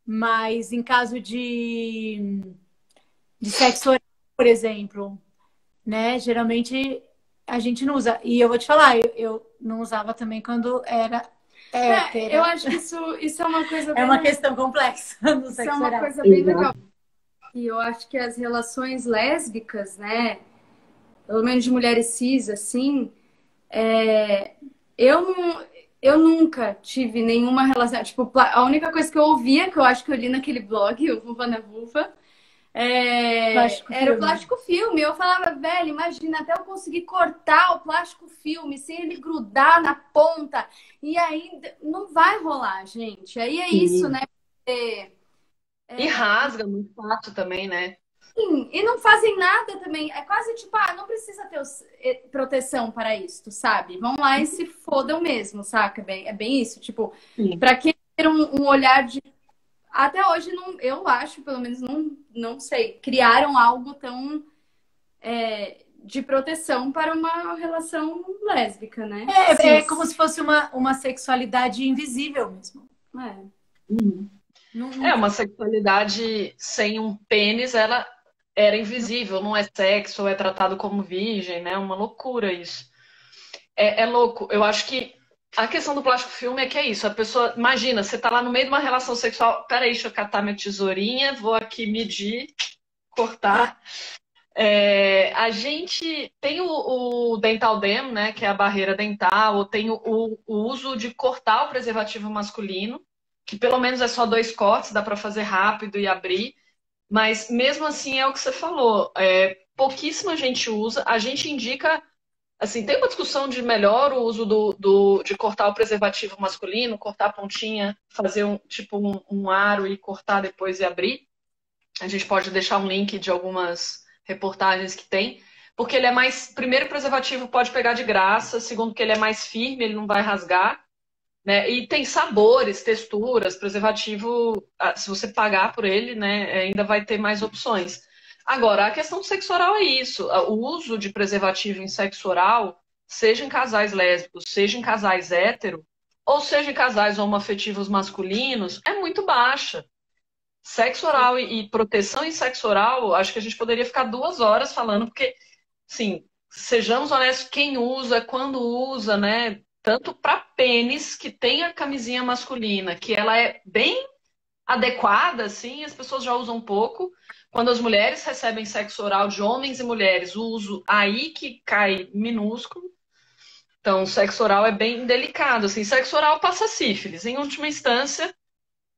Speaker 2: Mas em caso de sexo oral, por exemplo, né? Geralmente a gente não usa. E eu vou te falar, eu não usava também quando era hétero.
Speaker 3: Eu acho que isso é uma coisa bem...
Speaker 2: É uma questão complexa no sexo
Speaker 3: Isso é uma
Speaker 2: oral.
Speaker 3: coisa bem legal. E eu acho que as relações lésbicas, né? Pelo menos de mulheres cis, assim, eu nunca tive nenhuma relação. Tipo, a única coisa que eu ouvia, que eu acho que eu li naquele blog, o Vulva na Vulva, era o plástico filme. Eu falava, velho, imagina, até eu conseguir cortar o plástico filme sem ele grudar na ponta. E aí não vai rolar, gente. Aí é isso, né?
Speaker 1: E rasga muito fácil também, né?
Speaker 3: Sim, e não fazem nada também. É quase tipo, não precisa ter proteção para isso, sabe? Vão lá e se fodam mesmo, saca? É bem isso. Tipo, pra que ter um olhar de. Até hoje, não, eu acho, pelo menos, não sei, criaram algo tão de proteção para uma relação lésbica, né?
Speaker 2: É como se fosse uma sexualidade invisível mesmo.
Speaker 1: Uma sexualidade sem um pênis, ela era invisível, não é sexo, é tratado como virgem, né? Uma loucura isso. É louco. Eu acho que a questão do plástico filme é que é isso. A pessoa, imagina, você tá lá no meio de uma relação sexual. Peraí, deixa eu catar minha tesourinha, vou aqui medir, cortar. A gente tem o dental dam, né? Que é a barreira dental, ou tem o uso de cortar o preservativo masculino, que pelo menos é só 2 cortes, dá para fazer rápido e abrir. Mas mesmo assim é o que você falou. Pouquíssima gente usa. A gente indica Assim, tem uma discussão de melhor o uso de cortar o preservativo masculino, cortar a pontinha, fazer um aro e cortar depois e abrir. A gente pode deixar um link de algumas reportagens que tem, porque ele é mais. Primeiro, o preservativo pode pegar de graça, segundo, que ele é mais firme, ele não vai rasgar, né? E tem sabores, texturas, preservativo, se você pagar por ele, né, ainda vai ter mais opções. Agora, a questão do sexo oral é isso. O uso de preservativo em sexo oral, seja em casais lésbicos, seja em casais hétero, ou seja em casais homoafetivos masculinos, é muito baixa. Sexo oral e proteção em sexo oral, acho que a gente poderia ficar 2 horas falando, porque, sim, sejamos honestos, quem usa, quando usa, né? Tanto para pênis, que tem a camisinha masculina, que ela é bem adequada, assim, as pessoas já usam um pouco. Quando as mulheres recebem sexo oral de homens e mulheres, o uso aí que cai minúsculo. Então, sexo oral é bem delicado, assim. Sexo oral passa sífilis. Em última instância,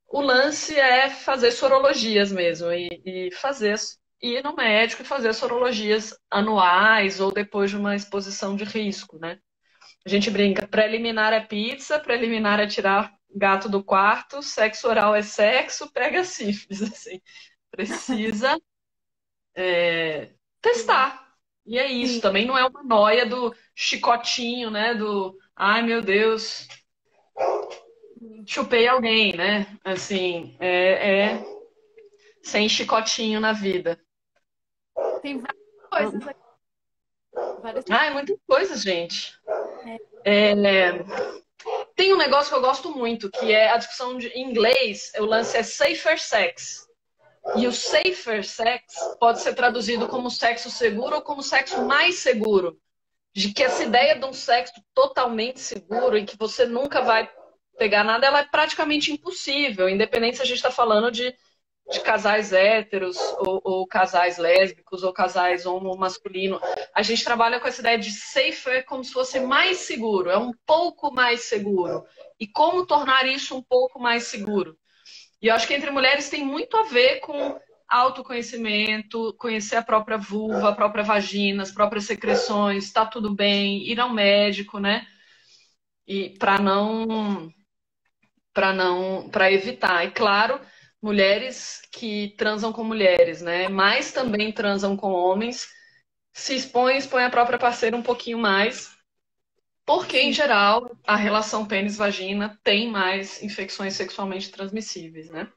Speaker 1: o lance é fazer sorologias mesmo e fazer ir no médico e fazer sorologias anuais ou depois de uma exposição de risco, né? A gente brinca, preliminar é pizza, preliminar é tirar gato do quarto, sexo oral é sexo, pega sífilis, assim. Precisa testar. E é isso,
Speaker 2: Sim.
Speaker 1: também não é uma noia do chicotinho, né? Do, ai meu Deus, chupei alguém, né? Assim, sem chicotinho na vida.
Speaker 3: Tem várias coisas aqui. Várias...
Speaker 1: Ah, é muita coisa, gente.
Speaker 2: É.
Speaker 1: Tem um negócio que eu gosto muito, que é a discussão em inglês, o lance é safer sex. E o safer sex pode ser traduzido como sexo seguro ou como sexo mais seguro. De que essa ideia de um sexo totalmente seguro e que você nunca vai pegar nada, ela é praticamente impossível, independente se a gente está falando de casais héteros ou casais lésbicos ou casais homo-masculino. A gente trabalha com essa ideia de safer como se fosse mais seguro, é um pouco mais seguro. E como tornar isso um pouco mais seguro? E eu acho que entre mulheres tem muito a ver com autoconhecimento, conhecer a própria vulva, a própria vagina, as próprias secreções, está tudo bem, ir ao médico, né? E para evitar. E claro, mulheres que transam com mulheres, né? Mas também transam com homens, se expõem a própria parceira um pouquinho mais, porque em geral a relação pênis-vagina tem mais infecções sexualmente transmissíveis, né?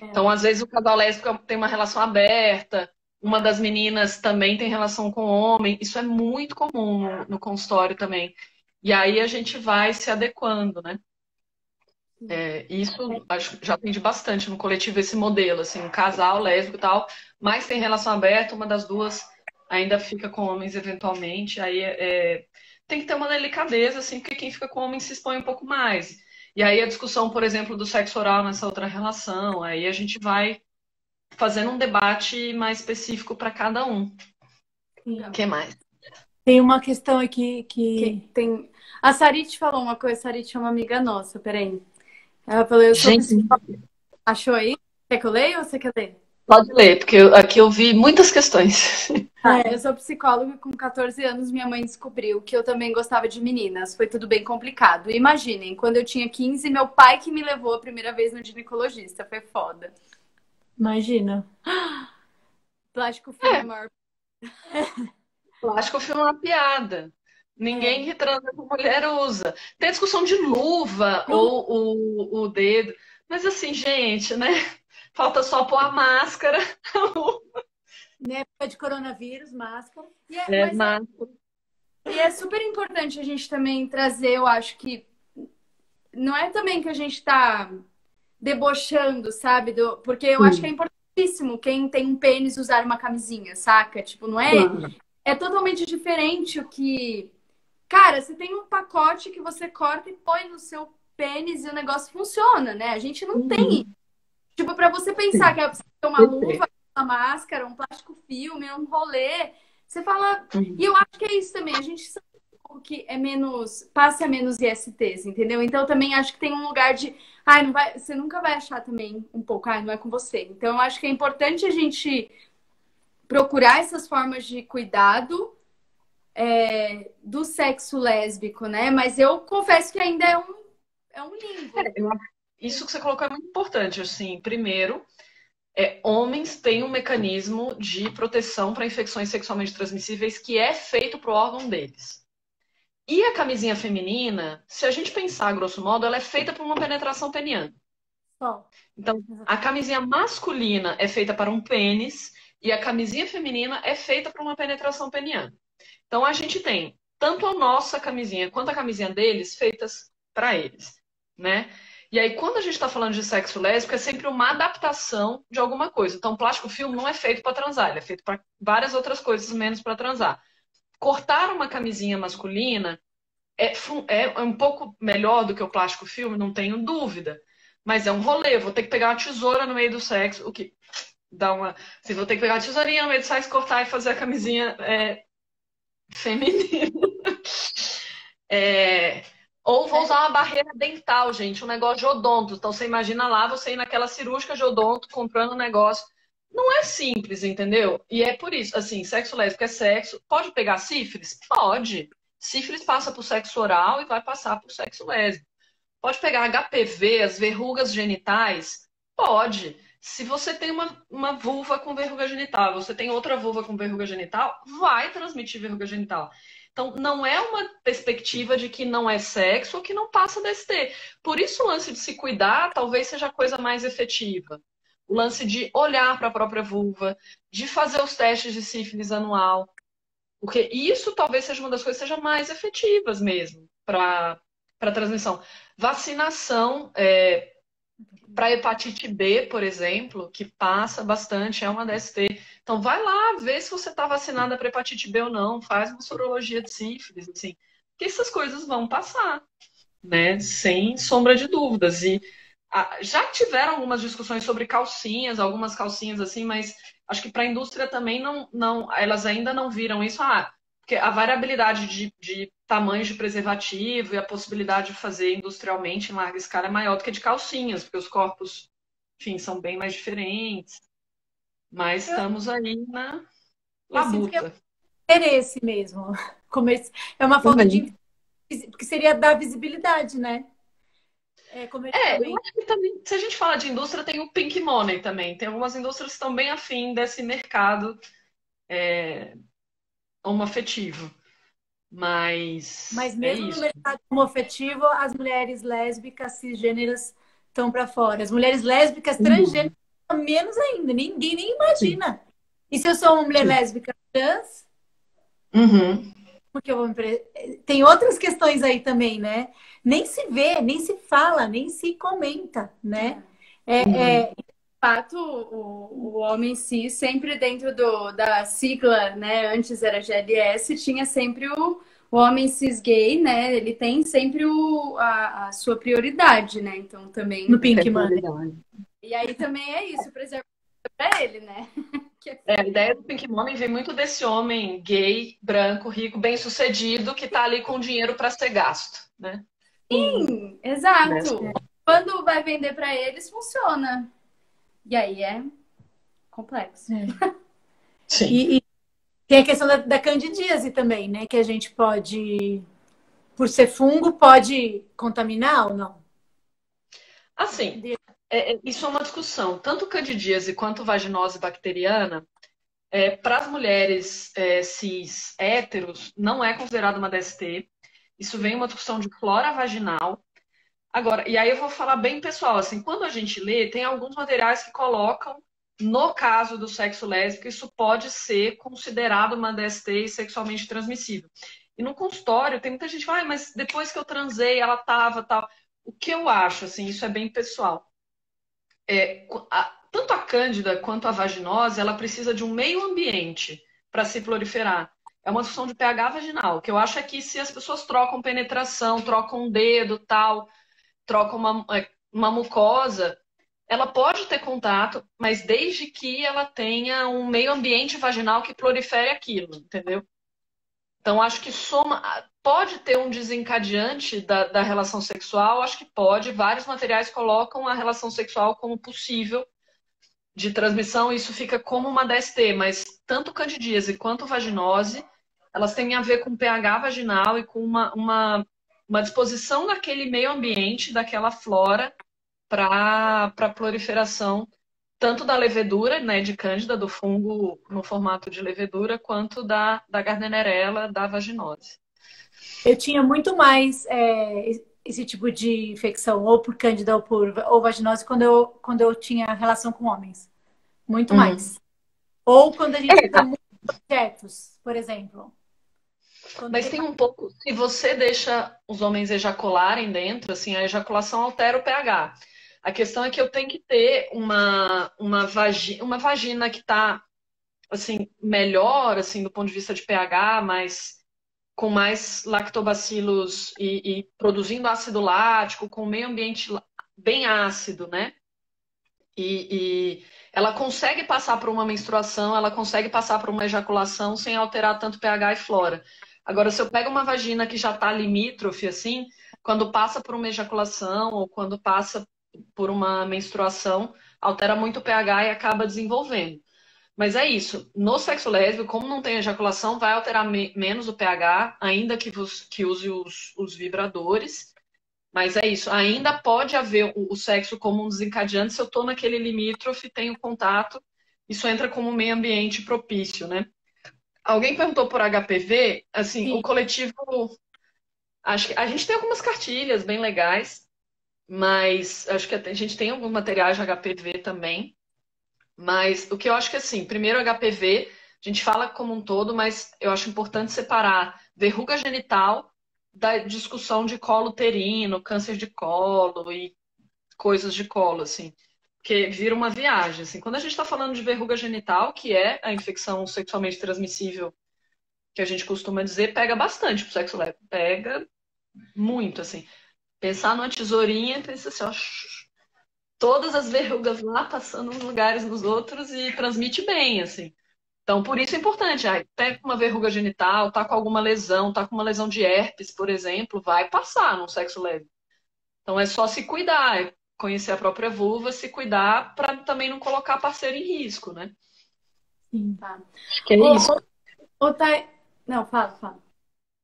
Speaker 1: Então, às vezes, o casal lésbico tem uma relação aberta, uma das meninas também tem relação com o homem. Isso é muito comum no consultório também. E aí a gente vai se adequando, né? Isso acho que já atendi bastante no coletivo esse modelo, assim, um casal lésbico e tal, mas tem relação aberta, uma das duas ainda fica com homens eventualmente, aí tem que ter uma delicadeza, assim, porque quem fica com homem se expõe um pouco mais. E aí a discussão, por exemplo, do sexo oral nessa outra relação, aí a gente vai fazendo um debate mais específico para cada um. O que mais?
Speaker 2: Tem uma questão aqui que...
Speaker 3: Tem... A Sarit falou uma coisa, a Sarit é uma amiga nossa, peraí. Ela falou, eu sou psicóloga. Achou aí? Quer que eu leia ou você quer ler?
Speaker 1: Pode ler, porque aqui eu vi muitas questões.
Speaker 3: Eu sou psicóloga e com 14 anos minha mãe descobriu que eu também gostava de meninas. Foi tudo bem complicado. Imaginem, quando eu tinha 15, meu pai que me levou a primeira vez no ginecologista. Foi foda.
Speaker 2: Imagina.
Speaker 3: Plástico filme é maior.
Speaker 1: Plástico filme é uma piada. Ninguém que transa com mulher usa. Tem a discussão de luva ou o dedo. Mas assim, gente, né? Falta só pôr a máscara.
Speaker 2: Na época de coronavírus, máscara.
Speaker 3: E é super importante a gente também trazer, eu acho que não é também que a gente tá debochando, sabe? Porque eu acho que é importantíssimo quem tem um pênis usar uma camisinha, saca? Tipo, não é... É totalmente diferente o que... Cara, você tem um pacote que você corta e põe no seu pênis e o negócio funciona, né? A gente não tem. Tipo, pra você pensar que é uma luva, uma máscara, um plástico filme, um rolê, você fala... E eu acho que é isso também. A gente sabe que é menos... Passa menos ISTs, entendeu? Então, eu também acho que tem um lugar de... não vai... Você nunca vai achar também um pouco... não é com você. Então, eu acho que é importante a gente procurar essas formas de cuidado do sexo lésbico, né? Mas eu confesso que ainda é um limbo.
Speaker 1: Isso que você colocou é muito importante, assim. Primeiro, homens têm um mecanismo de proteção para infecções sexualmente transmissíveis que é feito para o órgão deles. E a camisinha feminina, se a gente pensar, grosso modo, ela é feita para uma penetração peniana. Então, a camisinha masculina é feita para um pênis e a camisinha feminina é feita para uma penetração peniana. Então, a gente tem tanto a nossa camisinha quanto a camisinha deles feitas para eles, né? E aí, quando a gente está falando de sexo lésbico, é sempre uma adaptação de alguma coisa. Então, plástico filme não é feito para transar, ele é feito para várias outras coisas, menos para transar. Cortar uma camisinha masculina é um pouco melhor do que o plástico filme, não tenho dúvida. Mas é um rolê, eu vou ter que pegar uma tesoura no meio do sexo, o que dá uma... Assim, vou ter que pegar uma tesourinha no meio do sexo, cortar e fazer a camisinha feminina. Ou vou usar uma barreira dental, gente, um negócio de odonto. Então você imagina lá, você ir naquela cirúrgica de odonto, comprando um negócio. Não é simples, entendeu? E é por isso, assim, sexo lésbico é sexo. Pode pegar sífilis? Pode. Sífilis passa por sexo oral e vai passar por sexo lésbico. Pode pegar HPV, as verrugas genitais? Pode. Se você tem uma vulva com verruga genital, você tem outra vulva com verruga genital, vai transmitir verruga genital. Então, não é uma perspectiva de que não é sexo ou que não passa DST. Por isso, o lance de se cuidar talvez seja a coisa mais efetiva. O lance de olhar para a própria vulva, de fazer os testes de sífilis anual. Porque isso talvez seja uma das coisas que sejam mais efetivas mesmo para transmissão. Vacinação para hepatite B, por exemplo, que passa bastante, é uma DST. Então vai lá ver se você está vacinada para hepatite B ou não, faz uma sorologia de sífilis, assim, que essas coisas vão passar, né? Sem sombra de dúvidas. E já tiveram algumas discussões sobre calcinhas, algumas calcinhas assim, mas acho que para a indústria também elas ainda não viram isso. Porque a variabilidade de tamanhos de preservativo e a possibilidade de fazer industrialmente em larga escala é maior do que de calcinhas, porque os corpos, enfim, são bem mais diferentes. Mas estamos aí na labuta.
Speaker 2: Interesse mesmo. É uma forma de... Porque seria dar visibilidade, né?
Speaker 1: Eu acho que também, se a gente fala de indústria, tem o pink money também. Tem algumas indústrias que estão bem afim desse mercado homoafetivo. Mas
Speaker 2: mesmo no mercado homoafetivo, as mulheres lésbicas, cisgêneras estão para fora. As mulheres lésbicas, transgêneras, menos ainda. Ninguém nem imagina. E se eu sou uma mulher lésbica trans? Porque tem outras questões aí também, né? Nem se vê, nem se fala, nem se comenta, né?
Speaker 3: De fato, o homem cis, sempre dentro da sigla, né? Antes era GLS, tinha sempre o homem cis gay, né? Ele tem sempre a sua prioridade, né? Então também...
Speaker 2: No Pink Money.
Speaker 3: E aí também é isso, preservar para ele, né?
Speaker 1: A ideia do Pink Money vem muito desse homem gay, branco, rico, bem-sucedido, que tá ali com dinheiro para ser gasto, né?
Speaker 3: Sim, exato. Quando vai vender para eles, funciona. E aí é complexo.
Speaker 1: Sim.
Speaker 2: E tem a questão da candidíase também, né? Que a gente pode, por ser fungo, pode contaminar ou não?
Speaker 1: Assim, isso é uma discussão. Tanto candidíase quanto vaginose bacteriana, para as mulheres cis héteros, não é considerado uma DST. Isso vem uma discussão de flora vaginal. Agora, e aí eu vou falar bem pessoal, assim, quando a gente lê, tem alguns materiais que colocam, no caso do sexo lésbico, isso pode ser considerado uma DST sexualmente transmissível. E no consultório, tem muita gente que fala, mas depois que eu transei, ela tava, tal. O que eu acho, assim, isso é bem pessoal. Tanto a cândida quanto a vaginose, ela precisa de um meio ambiente para se proliferar. É uma discussão de pH vaginal, que eu acho é que se as pessoas trocam penetração, trocam um dedo, tal, trocam uma mucosa, ela pode ter contato, mas desde que ela tenha um meio ambiente vaginal que prolifere aquilo, entendeu? Então, acho que pode ter um desencadeante da relação sexual, acho que pode. Vários materiais colocam a relação sexual como possível de transmissão, e isso fica como uma DST, mas tanto candidíase quanto vaginose elas têm a ver com pH vaginal e com uma disposição daquele meio ambiente, daquela flora para a proliferação tanto da levedura, né, de Cândida, do fungo no formato de levedura, quanto da Gardnerella, da vaginose.
Speaker 2: Eu tinha muito mais esse tipo de infecção, ou por Cândida ou vaginose, quando eu tinha relação com homens. Muito mais. Ou quando a gente fica muito objetos, por exemplo.
Speaker 1: Mas tem um pouco, se você deixa os homens ejacularem dentro, assim, a ejaculação altera o pH. A questão é que eu tenho que ter uma vagina que está assim, melhor assim, do ponto de vista de pH, mas com mais lactobacilos e produzindo ácido lático, com o meio ambiente bem ácido, né? E ela consegue passar por uma menstruação, ela consegue passar por uma ejaculação sem alterar tanto pH e flora. Agora, se eu pego uma vagina que já está limítrofe, assim, quando passa por uma ejaculação ou quando passa por uma menstruação, altera muito o pH e acaba desenvolvendo. Mas é isso. No sexo lésbico, como não tem ejaculação, vai alterar menos o pH, ainda que use os vibradores. Mas é isso. Ainda pode haver o sexo como um desencadeante se eu estou naquele limítrofe, tenho contato. Isso entra como um meio ambiente propício, né? Alguém perguntou por HPV. Assim,
Speaker 2: Sim.
Speaker 1: o coletivo... Acho que a gente tem algumas cartilhas bem legais, mas acho que a gente tem alguns materiais de HPV também. Mas o que eu acho que, assim, primeiro HPV, a gente fala como um todo, mas eu acho importante separar verruga genital da discussão de colo uterino, câncer de colo e coisas de colo, assim. Porque vira uma viagem, assim. Quando a gente está falando de verruga genital, que é a infecção sexualmente transmissível que a gente costuma dizer, pega bastante pro sexo lésbico. Pega muito, assim. Pensar numa tesourinha, pensa assim, ó, todas as verrugas lá passando uns lugares nos outros e transmite bem, assim. Então, por isso é importante. Aí, tá com uma verruga genital, tá com alguma lesão, tá com uma lesão de herpes, por exemplo, vai passar no sexo lésbico. Então, é só se cuidar, é conhecer a própria vulva, se cuidar para também não colocar parceiro em risco, né?
Speaker 2: Sim.
Speaker 3: Tá.
Speaker 1: Acho que é isso.
Speaker 3: Thay... Não, fala.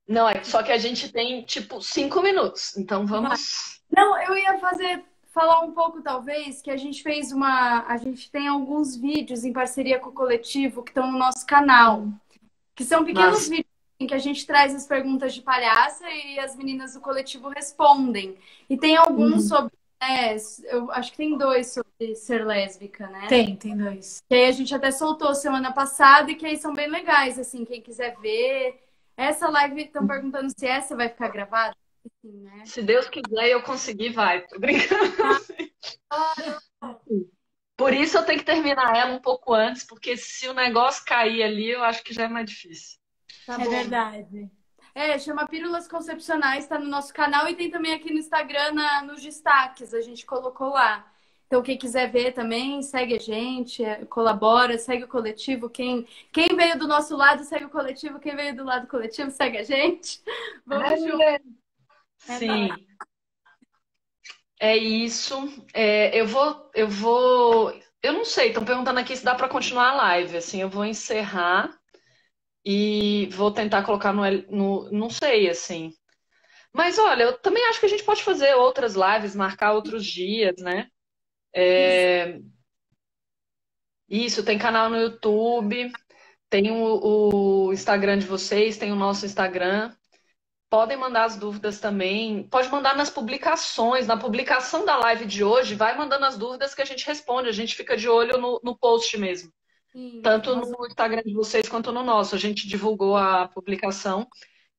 Speaker 1: Não, é só que a gente tem, tipo, 5 minutos. Então, vamos...
Speaker 3: Não, eu ia falar um pouco, talvez, que a gente fez a gente tem alguns vídeos em parceria com o coletivo que estão no nosso canal, que são pequenos vídeos em que a gente traz as perguntas de palhaça e as meninas do coletivo respondem. E tem alguns sobre, eu acho que tem 2 sobre ser lésbica, né?
Speaker 2: Tem 2.
Speaker 3: Que aí a gente até soltou semana passada e que aí são bem legais, assim, quem quiser ver. Essa live, estão perguntando se essa vai ficar gravada. Assim, né?
Speaker 1: Se Deus quiser e eu conseguir, vai. Tô brincando. Por isso eu tenho que terminar ela um pouco antes, porque se o negócio cair ali, eu acho que já é mais difícil.
Speaker 3: Tá
Speaker 2: É
Speaker 3: bom.
Speaker 2: verdade.
Speaker 3: Chama Pílulas Concepcionais, tá no nosso canal e tem também aqui no Instagram, nos destaques, a gente colocou lá. Então, quem quiser ver também, segue a gente, colabora, segue o coletivo. Quem veio do nosso lado, segue o coletivo. Quem veio do lado do coletivo, segue a gente. Vamos juntos.
Speaker 1: Sim. É isso. Eu não sei, estão perguntando aqui se dá para continuar a live. Assim, eu vou encerrar e vou tentar colocar não sei, assim. Mas olha, eu também acho que a gente pode fazer outras lives, marcar outros dias, né? Isso, tem canal no YouTube, tem o Instagram de vocês, tem o nosso Instagram. Podem mandar as dúvidas também. Pode mandar nas publicações. Na publicação da live de hoje, vai mandando as dúvidas que a gente responde. A gente fica de olho no post mesmo.
Speaker 3: Sim,
Speaker 1: Tanto no Instagram de vocês quanto no nosso. A gente divulgou a publicação.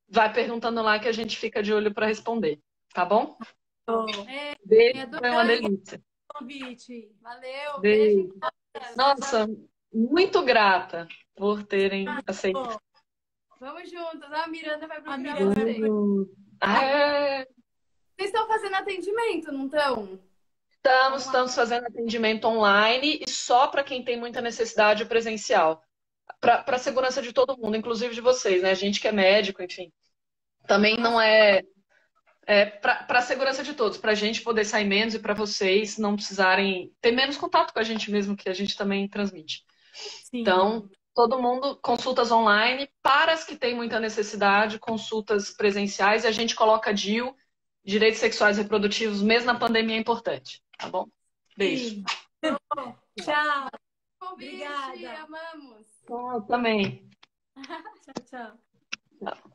Speaker 1: Vai perguntando lá que a gente fica de olho para responder. Tá bom? Beijo, foi uma delícia.
Speaker 2: Convite.
Speaker 3: Valeu,
Speaker 1: Beijo. Nossa, muito grata por terem aceitado.
Speaker 3: Vamos juntos. A Miranda vai procurar
Speaker 2: Miranda.
Speaker 3: vocês. Vocês estão fazendo atendimento, não estão?
Speaker 1: Estamos fazendo atendimento online e só para quem tem muita necessidade presencial. Para a segurança de todo mundo, inclusive de vocês, né? A gente que é médico, enfim. Também não é para a segurança de todos, para a gente poder sair menos e para vocês não precisarem ter menos contato com a gente mesmo, que a gente também transmite.
Speaker 2: Sim.
Speaker 1: Então, Todo mundo, consultas online, para as que têm muita necessidade, consultas presenciais, e a gente coloca DIU, direitos sexuais e reprodutivos, mesmo na pandemia é importante, tá bom? Beijo.
Speaker 2: Sim. Tchau.
Speaker 3: Convite,
Speaker 2: Obrigada.
Speaker 3: amamos.
Speaker 1: Tchau, também.
Speaker 2: Tchau, tchau.
Speaker 1: Tchau.